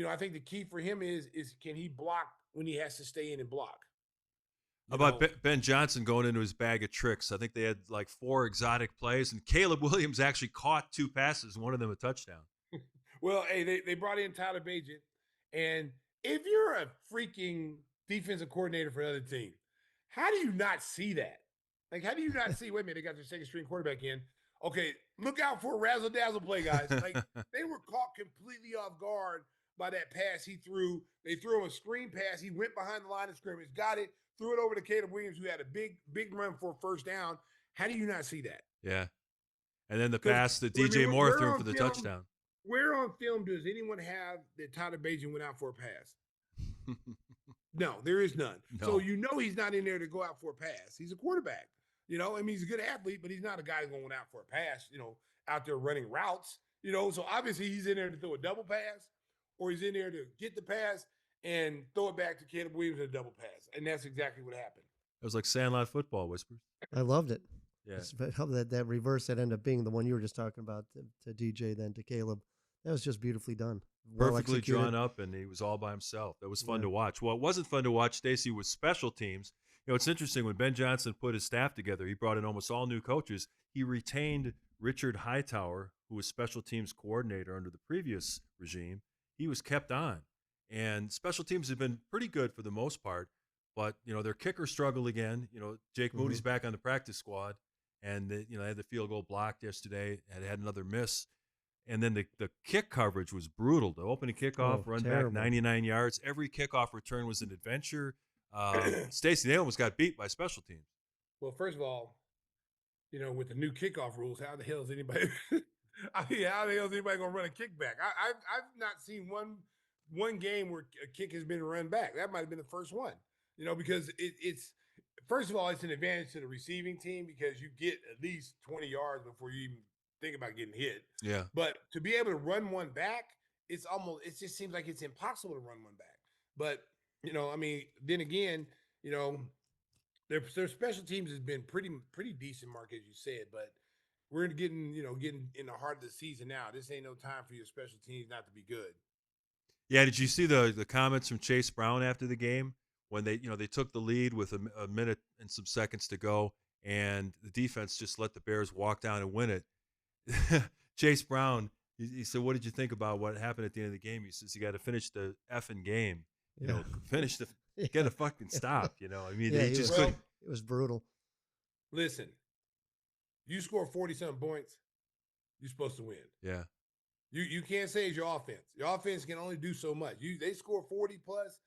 F: I think the key for him is can he block when he has to stay in and block?
D: How about Ben Johnson going into his bag of tricks? I think they had like 4 exotic plays, and Caleb Williams actually caught 2 passes, one of them a touchdown.
F: Well, hey, they brought in Tyler Bagent, and if you're a freaking defensive coordinator for another team, how do you not see that? Like, how do you not see, wait a minute, they got their 2nd-string quarterback in. Okay, look out for a razzle-dazzle play, guys. Like, they were caught completely off guard by that pass he threw. They threw him a screen pass. He went behind the line of scrimmage, got it, threw it over to Caleb Williams, who had a big run for a first down. How do you not see that?
D: Yeah. And then the pass that DJ Moore threw for the touchdown.
F: Where on film does anyone have that Tyler Bagent went out for a pass? No, there is none.
D: No.
F: So he's not in there to go out for a pass. He's a quarterback. He's a good athlete, but he's not a guy going out for a pass, out there running routes, So obviously he's in there to throw a double pass, or he's in there to get the pass and throw it back to Caleb Williams in a double pass. And that's exactly what happened.
D: It was like Sandlot football, Whispers.
E: I loved it.
D: Yeah.
E: That reverse that ended up being the one you were just talking about to DJ, then to Caleb. That was just beautifully done.
D: Perfectly drawn up, and he was all by himself. That was fun to watch. Well, it wasn't fun to watch, Stacey, with special teams. It's interesting. When Ben Johnson put his staff together, he brought in almost all new coaches. He retained Richard Hightower, who was special teams coordinator under the previous regime, he was kept on. And special teams have been pretty good for the most part, but their kicker struggled again. Jake Moody's back on the practice squad, and they had the field goal blocked yesterday, had another miss. And then the kick coverage was brutal. The opening kickoff, run
E: terrible.
D: back 99 yards. Every kickoff return was an adventure. Stacey, they almost got beat by special teams.
F: Well, first of all, with the new kickoff rules, how the hell is anybody? how the hell is anybody gonna run a kickback? I've not seen one game where a kick has been run back. That might have been the first one. Because it's first of all, it's an advantage to the receiving team because you get at least 20 yards before you even think about getting hit.
D: Yeah.
F: But to be able to run one back, it just seems like it's impossible to run one back. But then again, their special teams has been pretty decent, Mark, as you said. But we're getting in the heart of the season now. This ain't no time for your special teams not to be good.
D: Yeah. Did you see the comments from Chase Brown after the game when they took the lead with a minute and some seconds to go, and the defense just let the Bears walk down and win it? Chase Brown, he said, "What did you think about what happened at the end of the game?" He says, "You got to finish the effing game. Finish get a fucking stop." I mean, they just couldn't.
E: It was brutal.
F: Listen, you score 40-something points, you're supposed to win.
D: Yeah.
F: You can't say it's your offense. Your offense can only do so much. They score 40 plus.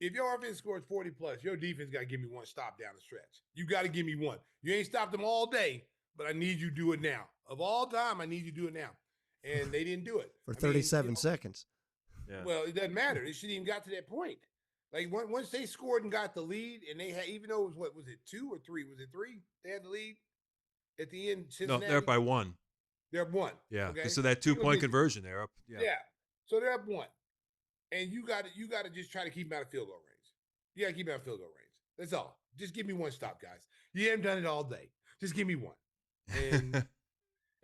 F: If your offense scores 40 plus, your defense got to give me one stop down the stretch. You got to give me one. You ain't stopped them all day, but I need you to do it now. Of all time, I need you to do it now. And they didn't do it.
E: For 37 seconds.
D: Yeah.
F: Well, it doesn't matter. It shouldn't even got to that point. Like once they scored and got the lead, and they had, even though it was it 2 or 3? Was it 3? They had the lead at the end. Cincinnati?
D: No, they're up by 1.
F: They're up 1.
D: Yeah.
F: Okay?
D: So that 2-point conversion, they're up. Yeah.
F: Yeah. So they're up 1, and you got to just try to keep them out of field goal range. You got to keep them out of field goal range. That's all. Just give me one stop, guys. You haven't done it all day. Just give me one. And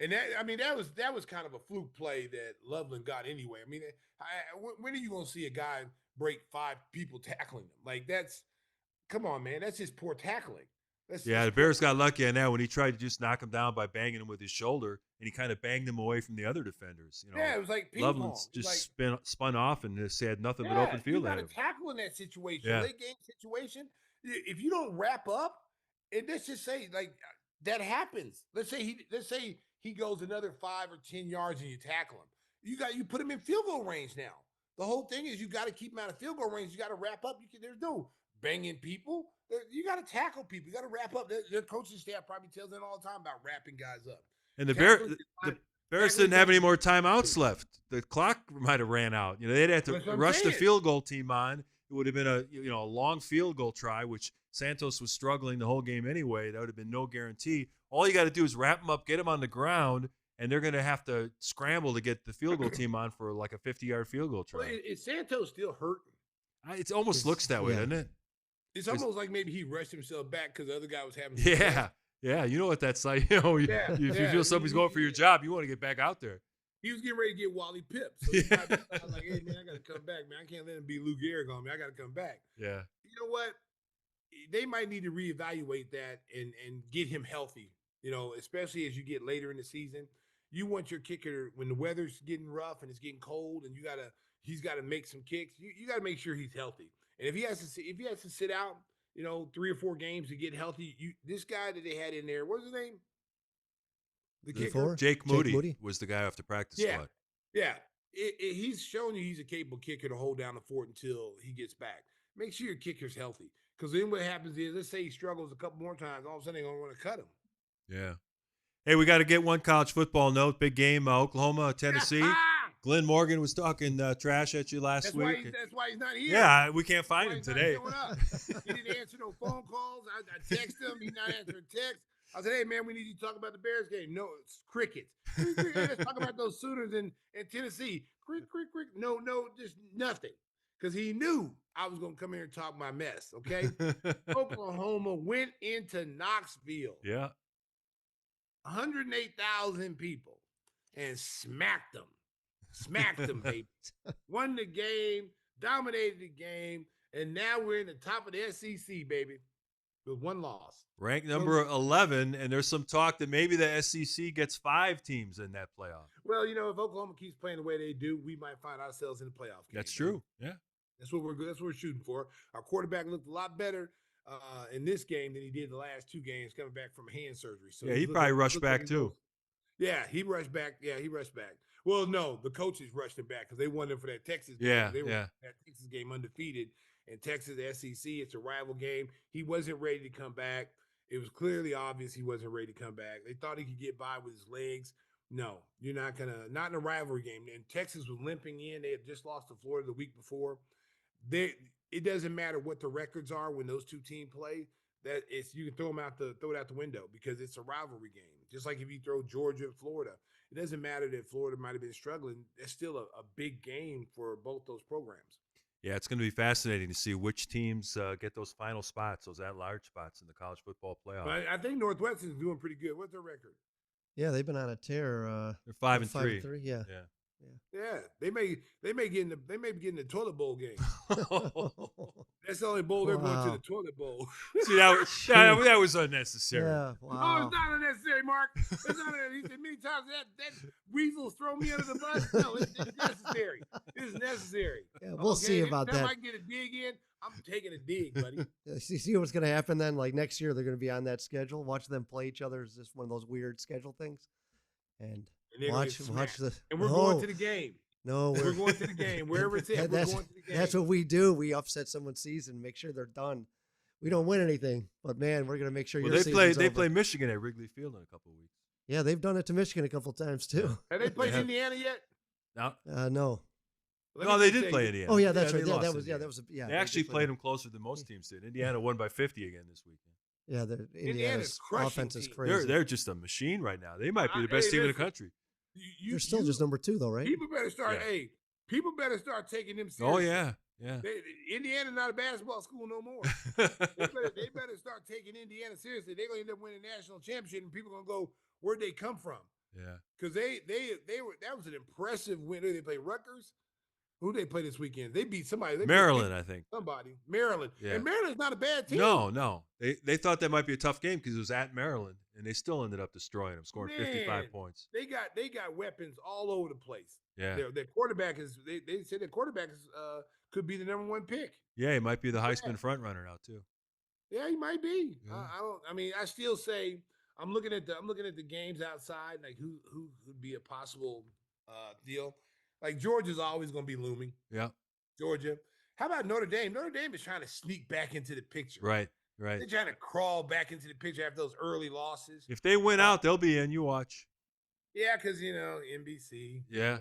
F: and that was kind of a fluke play that Loveland got anyway. I mean, when are you going to see a guy break 5 people tackling him? Like come on, man. That's just poor tackling.
D: The Bears got lucky on that when he tried to just knock him down by banging him with his shoulder, and he kind of banged him away from the other defenders.
F: Yeah, it was like ping
D: Loveland
F: pong.
D: just spun off and just had nothing but open field.
F: You got to tackle in that situation,
D: Yeah.
F: late game situation. If you don't wrap up, and let's just say like that happens. Let's say he goes another 5 or 10 yards and you tackle him. You put him in field goal range now. The whole thing is you got to keep him out of field goal range. You got to wrap up. There's no banging people. You got to tackle people. You got to wrap up. Their coaching staff probably tells them all the time about wrapping guys up.
D: And the Bears didn't have any more timeouts left. The clock might have ran out. They'd have to rush the field goal team on. It would have been a long field goal try, which Santos was struggling the whole game anyway. That would have been no guarantee. All you got to do is wrap them up, get them on the ground, and they're going to have to scramble to get the field goal team on for like a 50-yard field goal try.
F: Well, is Santos still hurting?
D: It almost looks that way, doesn't it?
F: It's almost like maybe he rushed himself back because the other guy was having.
D: Yeah. You know what that's like. If you feel somebody's going for your job, you want to get back out there.
F: He was getting ready to get Wally Pipp. So he might be like, hey, man, I got to come back, man. I can't let him be Lou Gehrig on me. I got to come back.
D: Yeah.
F: You know what? They might need to reevaluate that and get him healthy, especially as you get later in the season. You want your kicker when the weather's getting rough and it's getting cold and he's got to make some kicks. You got to make sure he's healthy. And if he has to sit out, 3 or 4 games to get healthy, this guy that they had in there, what's his name? The kicker?
D: Jake Moody was the guy off the practice squad.
F: Yeah. He's shown you he's a capable kicker to hold down the fort until he gets back. Make sure your kicker's healthy. Because then what happens is, let's say he struggles a couple more times, all of a sudden they're going to want to cut him.
D: Yeah. Hey, we got to get one college football note. Big game, Oklahoma, Tennessee. Glenn Morgan was talking trash at you last week.
F: That's why he's not here.
D: Yeah, we can't find him today.
F: He didn't answer no phone calls. I texted him. He's not answering texts. I said, hey, man, we need you to talk about the Bears game. No, it's crickets. Let's talk about those Sooners in Tennessee. Crick. No, just nothing. Because he knew I was going to come here and talk my mess, okay? Oklahoma went into Knoxville.
D: Yeah.
F: 108,000 people and smacked them. Smacked them, baby. Won the game, dominated the game, and now we're in the top of the SEC, baby. with one loss.
D: Ranked number 11, and there's some talk that maybe the SEC gets 5 teams in that playoff.
F: Well, if Oklahoma keeps playing the way they do, we might find ourselves in the playoff game.
D: That's true. Yeah.
F: That's what we're shooting for. Our quarterback looked a lot better in this game than he did the last 2 games coming back from hand surgery. So
D: yeah, he probably rushed back too.
F: Yeah, he rushed back. Well, no, the coaches rushed him back because they wanted him for that Texas game.
D: Yeah,
F: they were that Texas game undefeated. And Texas, SEC, it's a rival game. He wasn't ready to come back. It was clearly obvious he wasn't ready to come back. They thought he could get by with his legs. No, you're not in a rivalry game. And Texas was limping in. They had just lost to Florida the week before. It doesn't matter what the records are when those 2 teams play. You can throw it out the window because it's a rivalry game. Just like if you throw Georgia and Florida, it doesn't matter that Florida might have been struggling. It's still a big game for both those programs.
D: Yeah, it's going to be fascinating to see which teams get those final spots, those at-large spots in the college football playoff.
F: But I think Northwestern's doing pretty good. What's their record?
E: Yeah, they've been on a tear.
D: They're 5-3.
E: 5-3. Yeah.
F: Yeah, they may be getting the toilet bowl game. That's the only bowl they're going to, the toilet bowl.
D: See, that was unnecessary.
E: Yeah,
F: Oh,
E: wow.
F: it's not unnecessary, Mark. It's not unnecessary. He said many times that weasels throw me under the bus. No, it's necessary. It's necessary.
E: Yeah, we'll see about
F: Anytime
E: that.
F: I can get a dig in, I'm taking a dig, buddy.
E: See what's going to happen then? Like next year, they're going to be on that schedule. Watch them play each other. Is just one of those weird schedule things. And watch the.
F: And we're going to the game.
E: No,
F: we're going to the game. Wherever it's at, we're going to the game.
E: That's what we do. We upset someone's season, make sure they're done. We don't win anything, but man, we're going to make sure
D: they play Michigan at Wrigley Field in a couple of weeks.
E: Yeah, they've done it to Michigan a couple of times too.
F: Have they played Indiana yet?
D: No.
E: No.
D: They did play Indiana.
E: Oh yeah, that's right.
D: Yeah,
E: that was.
D: They actually played them closer than most teams did. Indiana won by 50 again this weekend.
E: Yeah, Indiana's offense is crazy.
D: They're just a machine right now. They might be the best team in the country.
E: They're still just number 2 though, right?
F: People better start. Yeah. Hey, people better start taking them seriously.
D: Oh yeah.
F: Indiana's not a basketball school no more. they better start taking Indiana seriously. They're gonna end up winning a national championship, and people are gonna go, where'd they come from?
D: Yeah,
F: because they were. That was an impressive win. They played Rutgers. Who they play this weekend? They beat somebody.
D: Maryland, I think.
F: Somebody. Maryland. Yeah. And Maryland's not a bad team.
D: No. They thought that might be a tough game because it was at Maryland, and they still ended up destroying them, scoring 55 points.
F: They got weapons all over the place.
D: Yeah.
F: Their quarterback is. They said their quarterback is could be the number 1 pick.
D: Yeah, he might be the Heisman front runner now too.
F: Yeah, he might be.
D: Yeah.
F: I still say I'm looking at the games outside, like who would be a possible deal. Like Georgia's always going to be looming.
D: Yeah.
F: Georgia. How about Notre Dame? Notre Dame is trying to sneak back into the picture.
D: Right.
F: They're trying to crawl back into the picture after those early losses.
D: If they win out, they'll be in. You watch.
F: Yeah, because NBC.
D: Yeah.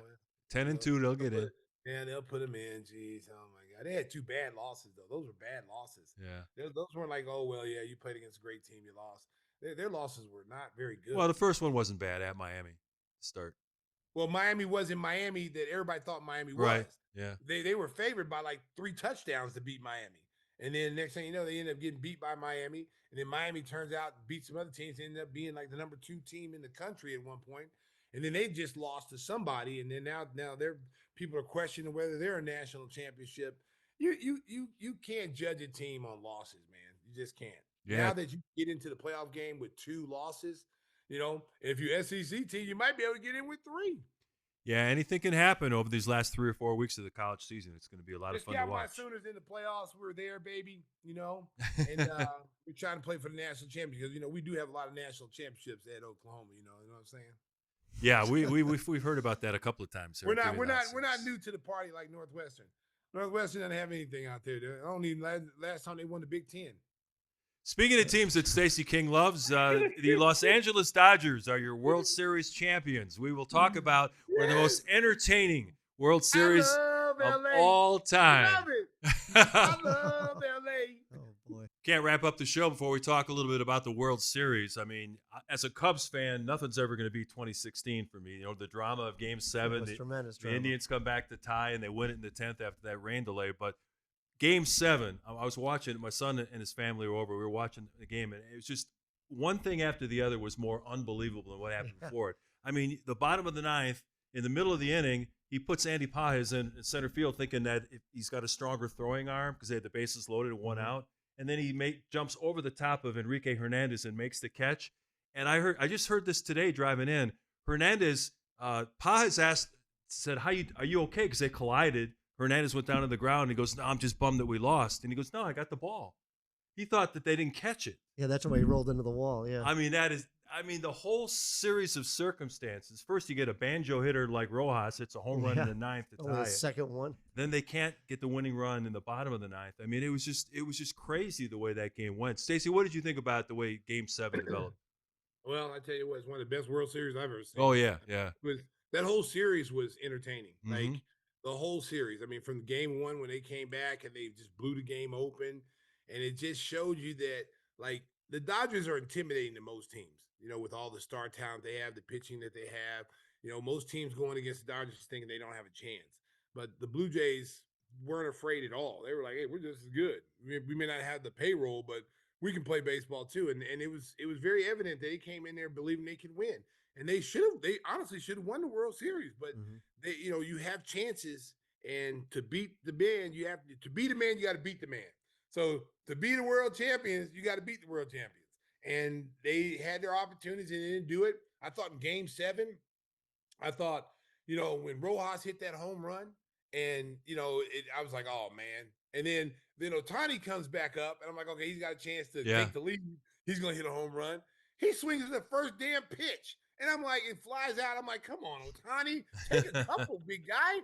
D: 10-2, they'll get in.
F: Yeah, they'll put them in. Jeez, oh my God, they had 2 bad losses though. Those were bad losses.
D: Yeah.
F: Those weren't like, oh well, yeah, you played against a great team, you lost. Their losses were not very good.
D: Well, the first one wasn't bad at Miami to start.
F: Well, Miami wasn't Miami that everybody thought Miami was.
D: Right. Yeah.
F: They were favored by like 3 touchdowns to beat Miami. And then next thing you know, they end up getting beat by Miami. And then Miami turns out beat some other teams, ended up being like the number 2 team in the country at one point. And then they just lost to somebody. And then now people are questioning whether they're a national championship. You can't judge a team on losses, man. You just can't. Yeah. Now that you get into the playoff game with 2 losses, if you're SEC team, you might be able to get in with 3.
D: Yeah, anything can happen over these last 3 or 4 weeks of the college season. It's going to be a lot of fun to watch.
F: My Sooners in the playoffs. We're there, baby. And we're trying to play for the national championship because we do have a lot of national championships at Oklahoma. You know what I'm saying?
D: Yeah, we've heard about that a couple of times.
F: We're not new to the party like Northwestern. Northwestern doesn't have anything out there. I don't even last time they won the Big Ten.
D: Speaking of teams that Stacey King loves, the Los Angeles Dodgers are your World Series champions. We will talk about one of the most entertaining World Series of all time.
F: I love it. I love LA.
E: Oh, boy.
D: Can't wrap up the show before we talk a little bit about the World Series. I mean, as a Cubs fan, nothing's ever going to be 2016 for me. The drama of Game 7.
E: Tremendous
D: the
E: drama.
D: Indians come back to tie, and they win it in the 10th after that rain delay. But Game 7, I was watching. My son and his family were over. We were watching the game, and it was just one thing after the other was more unbelievable than what happened before it. I mean, the bottom of the 9th, in the middle of the inning, he puts Andy Pajes in center field thinking that he's got a stronger throwing arm because they had the bases loaded and 1 out. and then he jumps over the top of Enrique Hernandez and makes the catch. And I just heard this today driving in. Hernandez, Pa has said, are you okay? Because they collided. Hernandez went down to the ground and he goes, no, I'm just bummed that we lost. And he goes, no, I got the ball. He thought that they didn't catch it.
E: Yeah, that's why he rolled into the wall. Yeah.
D: I mean, the whole series of circumstances. First, you get a banjo hitter like Rojas. It's a home run in the ninth to tie
E: the
D: it.
E: second one.
D: Then they can't get the winning run in the bottom of the ninth. I mean, it was just crazy the way that game went. Stacey, what did you think about the way Game 7 developed?
F: Well, I tell you what, it's one of the best World Series I've ever seen.
D: Oh, yeah, yeah.
F: That whole series was entertaining.
D: Mhm.
F: Like the whole series. I mean, from game one when they came back and they just blew the game open, and it just showed you that like the Dodgers are intimidating to most teams. You know, with all the star talent they have, the pitching that they have. You know, most teams going against the Dodgers thinking they don't have a chance. But the Blue Jays weren't afraid at all. They were like, "Hey, we're just as good. We may not have the payroll, but we can play baseball too." And it was very evident that they came in there believing they could win. And they honestly should have won the World Series. But they, you have chances, and to beat the man, you got to beat the man. So to be the world champions, you got to beat the world champions. And they had their opportunities and they didn't do it. I thought in Game 7, I thought, when Rojas hit that home run, and I was like, oh man. And then Ohtani comes back up, and I'm like, okay, he's got a chance to take the lead. He's gonna hit a home run. He swings the first damn pitch, and I'm like, it flies out. I'm like, come on, Ohtani, take a couple, big guy.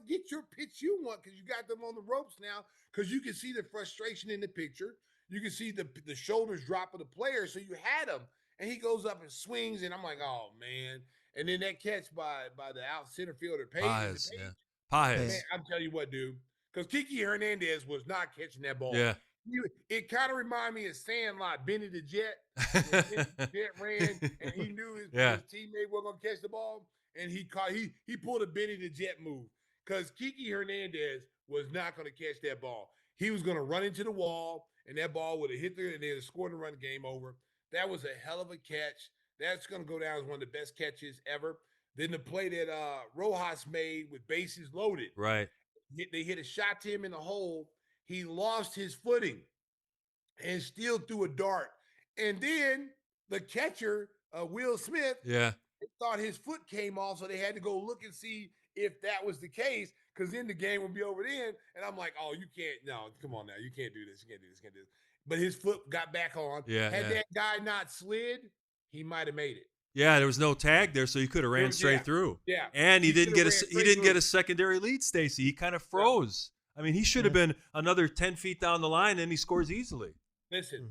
F: Get your pitch you want, because you got them on the ropes now. Because you can see the frustration in the picture. You can see the shoulders drop of the player. So you had him, and he goes up and swings, and I'm like, oh man. And then that catch by the out center fielder, Pages. Man, I'm telling you what, dude. Because Kiki Hernandez was not catching that ball.
D: Yeah.
F: It kind of reminded me of Sandlot, Benny the Jet. When Benny the Jet ran, and he knew his teammate wasn't going to catch the ball. And he pulled a Benny the Jet move. Because Kiki Hernandez was not going to catch that ball. He was going to run into the wall, and that ball would have hit there, and they'd have scored and run the game over. That was a hell of a catch. That's going to go down as one of the best catches ever. Then the play that Rojas made with bases loaded.
D: Right.
F: They hit a shot to him in the hole. He lost his footing and still threw a dart. And then the catcher, Will Smith, thought his foot came off, so they had to go look and see if that was the case, because then the game would be over then. And I'm like, oh, you can't. No, come on now. You can't do this. You can't do this. You can't do this. But his foot got back on. Had that guy not slid, he might have made it.
D: Yeah, there was no tag there, so he could have ran straight through.
F: Yeah,
D: and he didn't get a secondary lead. Stacey, he kind of froze. I mean, he should have been another 10 feet down the line, and he scores easily.
F: Listen,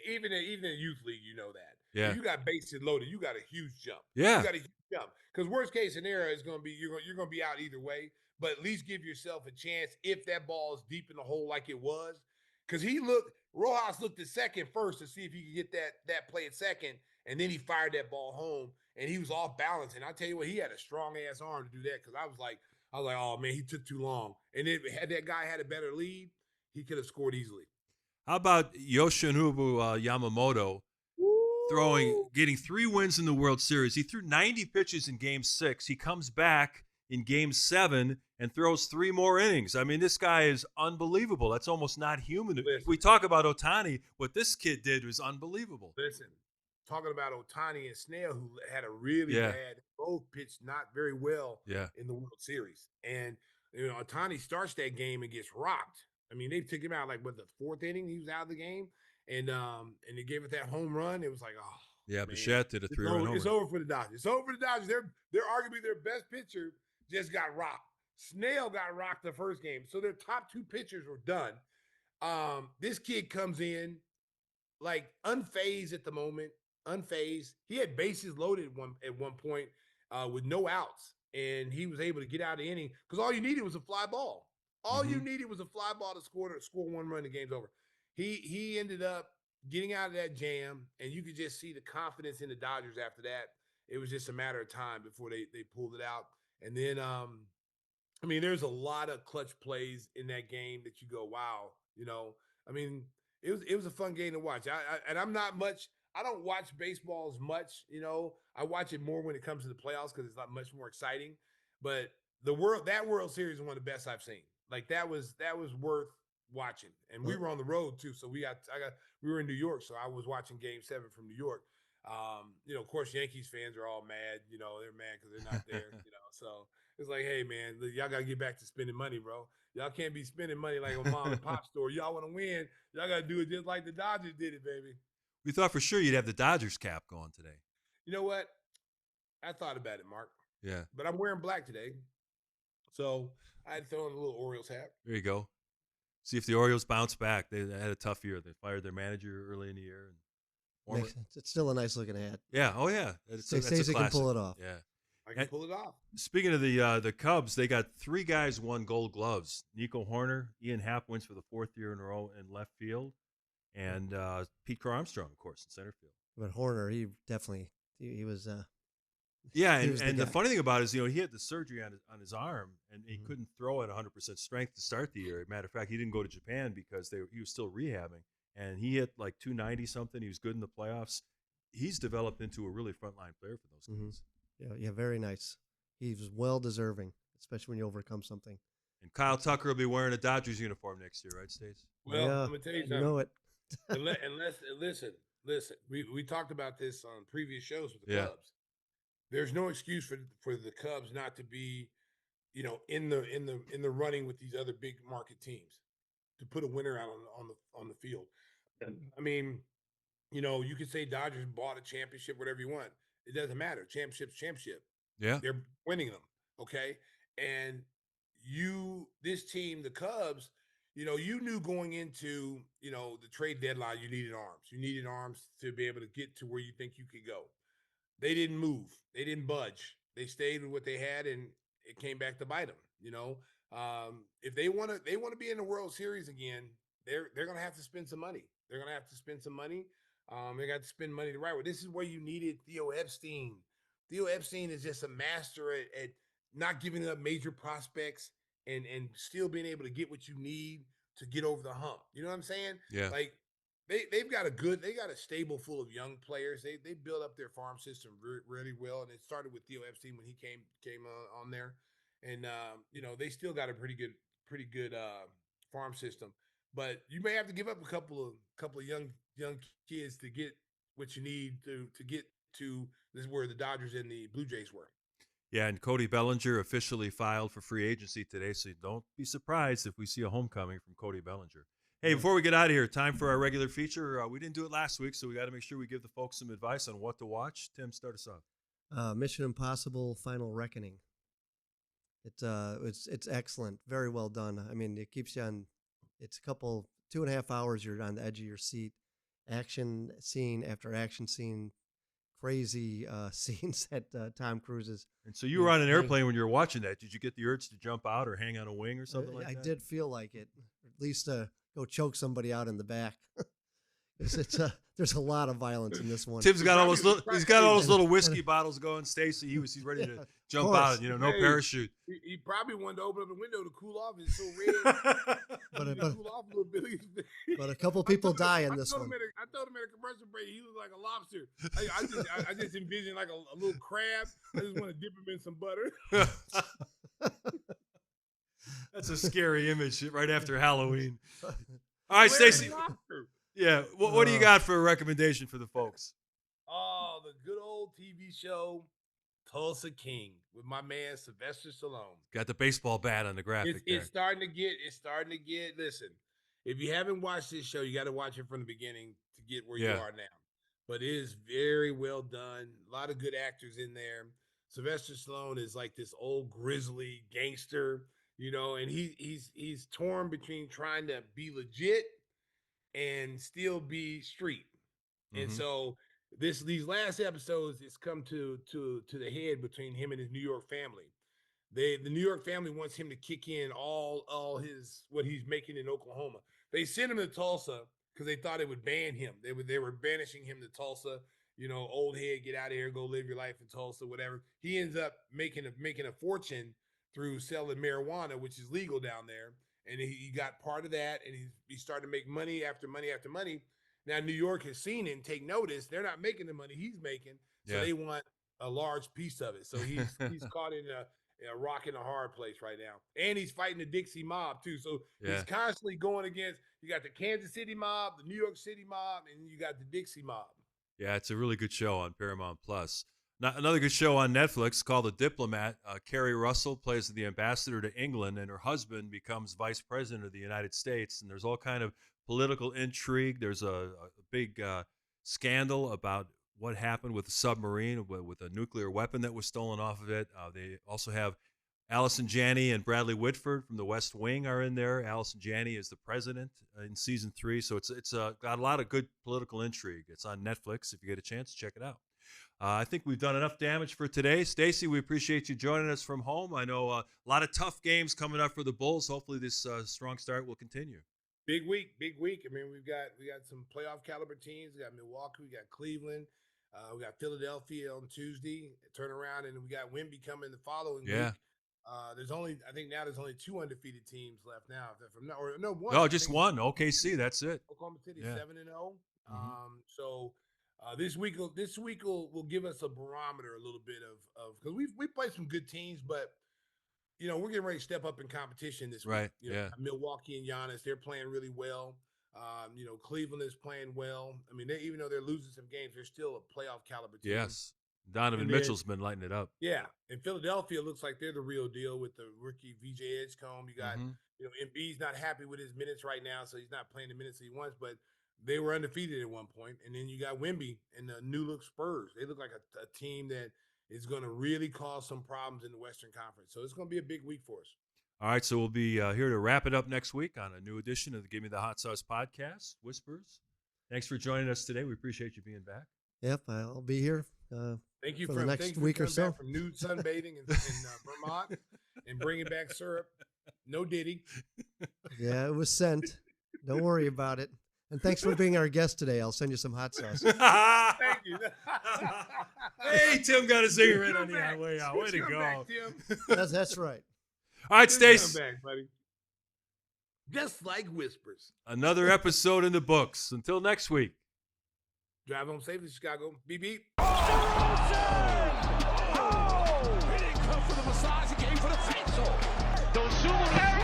F: even in youth league, you know that.
D: Yeah,
F: if you got bases loaded, you got a huge jump.
D: Yeah,
F: you got a huge jump, because worst case scenario is going to be you're going to be out either way. But at least give yourself a chance if that ball is deep in the hole like it was. Because Rojas looked at second first to see if he could get that play at second, and then he fired that ball home, and he was off balance. And I tell you what, he had a strong ass arm to do that, because I was like, oh man, he took too long. And then had that guy had a better lead, he could have scored easily.
D: How about Yoshinobu Yamamoto getting 3 wins in the World Series? He threw 90 pitches in Game 6. He comes back in Game 7 and throws 3 more innings. I mean, this guy is unbelievable. That's almost not human.
F: Listen,
D: we talk about Ohtani. What this kid did was unbelievable.
F: Listen, talking about Ohtani and Snell, who had a really bad, both pitched not very well in the World Series. And, Ohtani starts that game and gets rocked. I mean, they took him out the 4th inning. He was out of the game. And they gave it that home run. It was like, oh.
D: Yeah, Bichette did a 3-run homer.
F: It's over for the Dodgers. It's over for the Dodgers. They're arguably their best pitcher just got rocked. Snell got rocked the first game. So their top 2 pitchers were done. This kid comes in unfazed at the moment. Unfazed. He had bases loaded at one point with no outs. And he was able to get out of the inning because all you needed was a fly ball. All you needed was a fly ball to score 1 run. The game's over. He ended up getting out of that jam, and you could just see the confidence in the Dodgers after that. It was just a matter of time before they pulled it out. And then, there's a lot of clutch plays in that game that you go, wow. It was a fun game to watch. I don't watch baseball as much. I watch it more when it comes to the playoffs because it's not much more exciting. But that World Series is one of the best I've seen. That was worth watching, and we were on the road too. So we were in New York, so I was watching Game 7 from New York. Of course, Yankees fans are all mad. They're mad because they're not there. So it's like, hey man, y'all gotta get back to spending money, bro. Y'all can't be spending money like a mom and pop store. Y'all want to win, y'all gotta do it just like the Dodgers did it, baby.
D: We thought for sure you'd have the Dodgers cap going today.
F: You know what? I thought about it, Mark.
D: Yeah.
F: But I'm wearing black today. So I had to throw in a little Orioles hat.
D: There you go. See if the Orioles bounce back. They had a tough year. They fired their manager early in the year.
E: It's still a nice looking hat.
D: Yeah. Oh, yeah.
E: Stacey can pull it off.
D: Yeah.
F: I can pull it off.
D: Speaking of the Cubs, they got 3 guys won Gold Gloves. Nico Horner, Ian Happ wins for the 4th year in a row in left field, and Pete Crow Armstrong, of course, in center field.
E: But Horner, he definitely he was.
D: Yeah, and the funny thing about it is, he had the surgery on his arm, and he couldn't throw at 100% strength to start the year. Matter of fact, he didn't go to Japan because he was still rehabbing, and he hit like 290 something. He was good in the playoffs. He's developed into a really frontline player for those guys.
E: Yeah, very nice. He's well deserving, especially when you overcome something.
D: And Kyle Tucker will be wearing a Dodgers uniform next year, right, Stace?
F: Well,
E: yeah,
F: I'm gonna tell you something.
E: You know it.
F: Listen. We talked about this on previous shows with the
D: Yeah.
F: Cubs. There's no excuse for the Cubs not to be, in the running with these other big market teams to put a winner out on the field. I mean, you could say Dodgers bought a championship, whatever you want. It doesn't matter. Championship's championship.
D: Yeah.
F: They're winning them. Okay. And this team, the Cubs, you knew going into, the trade deadline, you needed arms. You needed arms to be able to get to where you think you could go. They didn't move. They didn't budge. They stayed with what they had, and it came back to bite them. If they want to be in the World Series again, they're going to have to spend some money. They're going to have to spend some money. They got to spend money the right way. This is where you needed Theo Epstein. Theo Epstein is just a master at not giving up major prospects and still being able to get what you need to get over the hump. You know what I'm saying?
D: Yeah.
F: Like they've got a stable full of young players. They built up their farm system really well, and it started with Theo Epstein when he came on there, and they still got a pretty good farm system. But you may have to give up a couple of young kids to get what you need to get to this is where the Dodgers and the Blue Jays were.
D: Yeah, and Cody Bellinger officially filed for free agency today, so don't be surprised if we see a homecoming from Cody Bellinger. Hey, before we get out of here, time for our regular feature. We didn't do it last week, so we got to make sure we give the folks some advice on what to watch. Tim, start us off.
E: Mission Impossible: Final Reckoning. It's excellent, very well done. I mean, it keeps you on. It's 2.5 hours. You're on the edge of your seat. Action scene after action scene, crazy scenes at Tom Cruise's.
D: And so you were on an airplane when you were watching that. Did you get the urge to jump out or hang on a wing or something like that?
E: I did feel like it, at least go choke somebody out in the back. There's a lot of violence in this one.
D: Tim's got all those little whiskey bottles going. Stacey, he's ready to jump out. No parachute.
F: He probably wanted to open up the window to cool off. It's so red. Cool off a little bit.
E: But a couple people die in this one.
F: I told him at a commercial break he looked like a lobster. I just envisioned like a little crab. I just want to dip him in some butter.
D: That's a scary image right after Halloween. All right, Stacey. Yeah, what do you got for a recommendation for the folks?
F: Oh, the good old TV show Tulsa King with my man Sylvester Stallone.
D: Got the baseball bat on the graphic.
F: It's starting to get. Listen, if you haven't watched this show, you got to watch it from the beginning to get where you are now. But it is very well done. A lot of good actors in there. Sylvester Stallone is like this old grizzly gangster, and he's torn between trying to be legit and still be street. And so these last episodes, it's come to the head between him and his New York family. The New York family wants him to kick in all his what he's making in Oklahoma. They sent him to Tulsa because they thought it would ban him. They were banishing him to Tulsa. Old head, get out of here, go live your life in Tulsa, whatever. He ends up making a fortune through selling marijuana, which is legal down there. And he got part of that, and he started to make money after money after money. Now, New York has seen it and take notice. They're not making the money he's making, so they want a large piece of it. So he's caught in rocking a hard place right now. And he's fighting the Dixie mob, too. So he's constantly going against, you got the Kansas City mob, the New York City mob, and you got the Dixie mob.
D: Yeah, it's a really good show on Paramount Plus. Another good show on Netflix called The Diplomat. Carrie Russell plays the ambassador to England, and her husband becomes vice president of the United States. And there's all kind of political intrigue. There's a big scandal about what happened with the submarine, with a nuclear weapon that was stolen off of it. They also have Allison Janney and Bradley Whitford from The West Wing are in there. Allison Janney is the president in season 3, so it's got a lot of good political intrigue. It's on Netflix. If you get a chance, check it out. I think we've done enough damage for today. Stacey, we appreciate you joining us from home. I know a lot of tough games coming up for the Bulls. Hopefully this strong start will continue.
F: Big week. I mean, we got some playoff caliber teams. We got Milwaukee, we got Cleveland, we got Philadelphia on Tuesday, turn around, and we got Wemby coming the following week. There's only 2 undefeated teams left now. If I'm not, or no, one.
D: No, just one. OKC, that's it.
F: Oklahoma City 7-0. So this week will give us a barometer a little bit of because we played some good teams, but we're getting ready to step up in competition this week.
D: Right.
F: Milwaukee and Giannis, they're playing really well. Cleveland is playing well. I mean, even though they're losing some games, they're still a playoff caliber team.
D: Yes. Donovan Mitchell's been lighting it up.
F: Yeah. And Philadelphia looks like they're the real deal with the rookie VJ Edgecombe. You got, Embiid's not happy with his minutes right now, so he's not playing the minutes he wants, but they were undefeated at one point. And then you got Wemby and the new look Spurs. They look like a team that is going to really cause some problems in the Western Conference. So it's going to be a big week for us.
D: All right, so we'll be here to wrap it up next week on a new edition of the Give Me the Hot Sauce podcast, Whispers. Thanks for joining us today. We appreciate you being back.
E: Yep, I'll be here.
F: Thank you
E: for the next week or so.
F: From nude sunbathing in Vermont and bringing back syrup. No Giddey.
E: Yeah, it was sent. Don't worry about it. And thanks for being our guest today. I'll send you some hot sauce.
F: Thank you.
D: Hey, Tim got a cigarette on the way out. Way to go.
F: Back, Tim.
E: That's right.
D: All right, Stacey.
F: Come back, buddy. Just like Whispers.
D: Another episode in the books. Until next week.
F: Drive home safely, Chicago. Beep, beep.
C: Oh! He didn't come for the massage. He came for the facial.
B: Don't shoot him.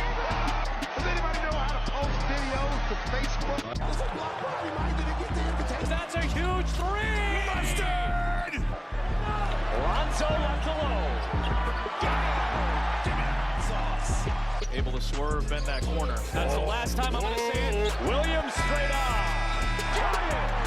B: Does anybody know how to post videos to Facebook?
C: There's a block party. Why did he get the invitation? That's a huge three. Mustard. Lonzo left alone. Sauce. Able to swerve, bend that corner. That's the last time I'm going to see it. Williams straight on. Got it.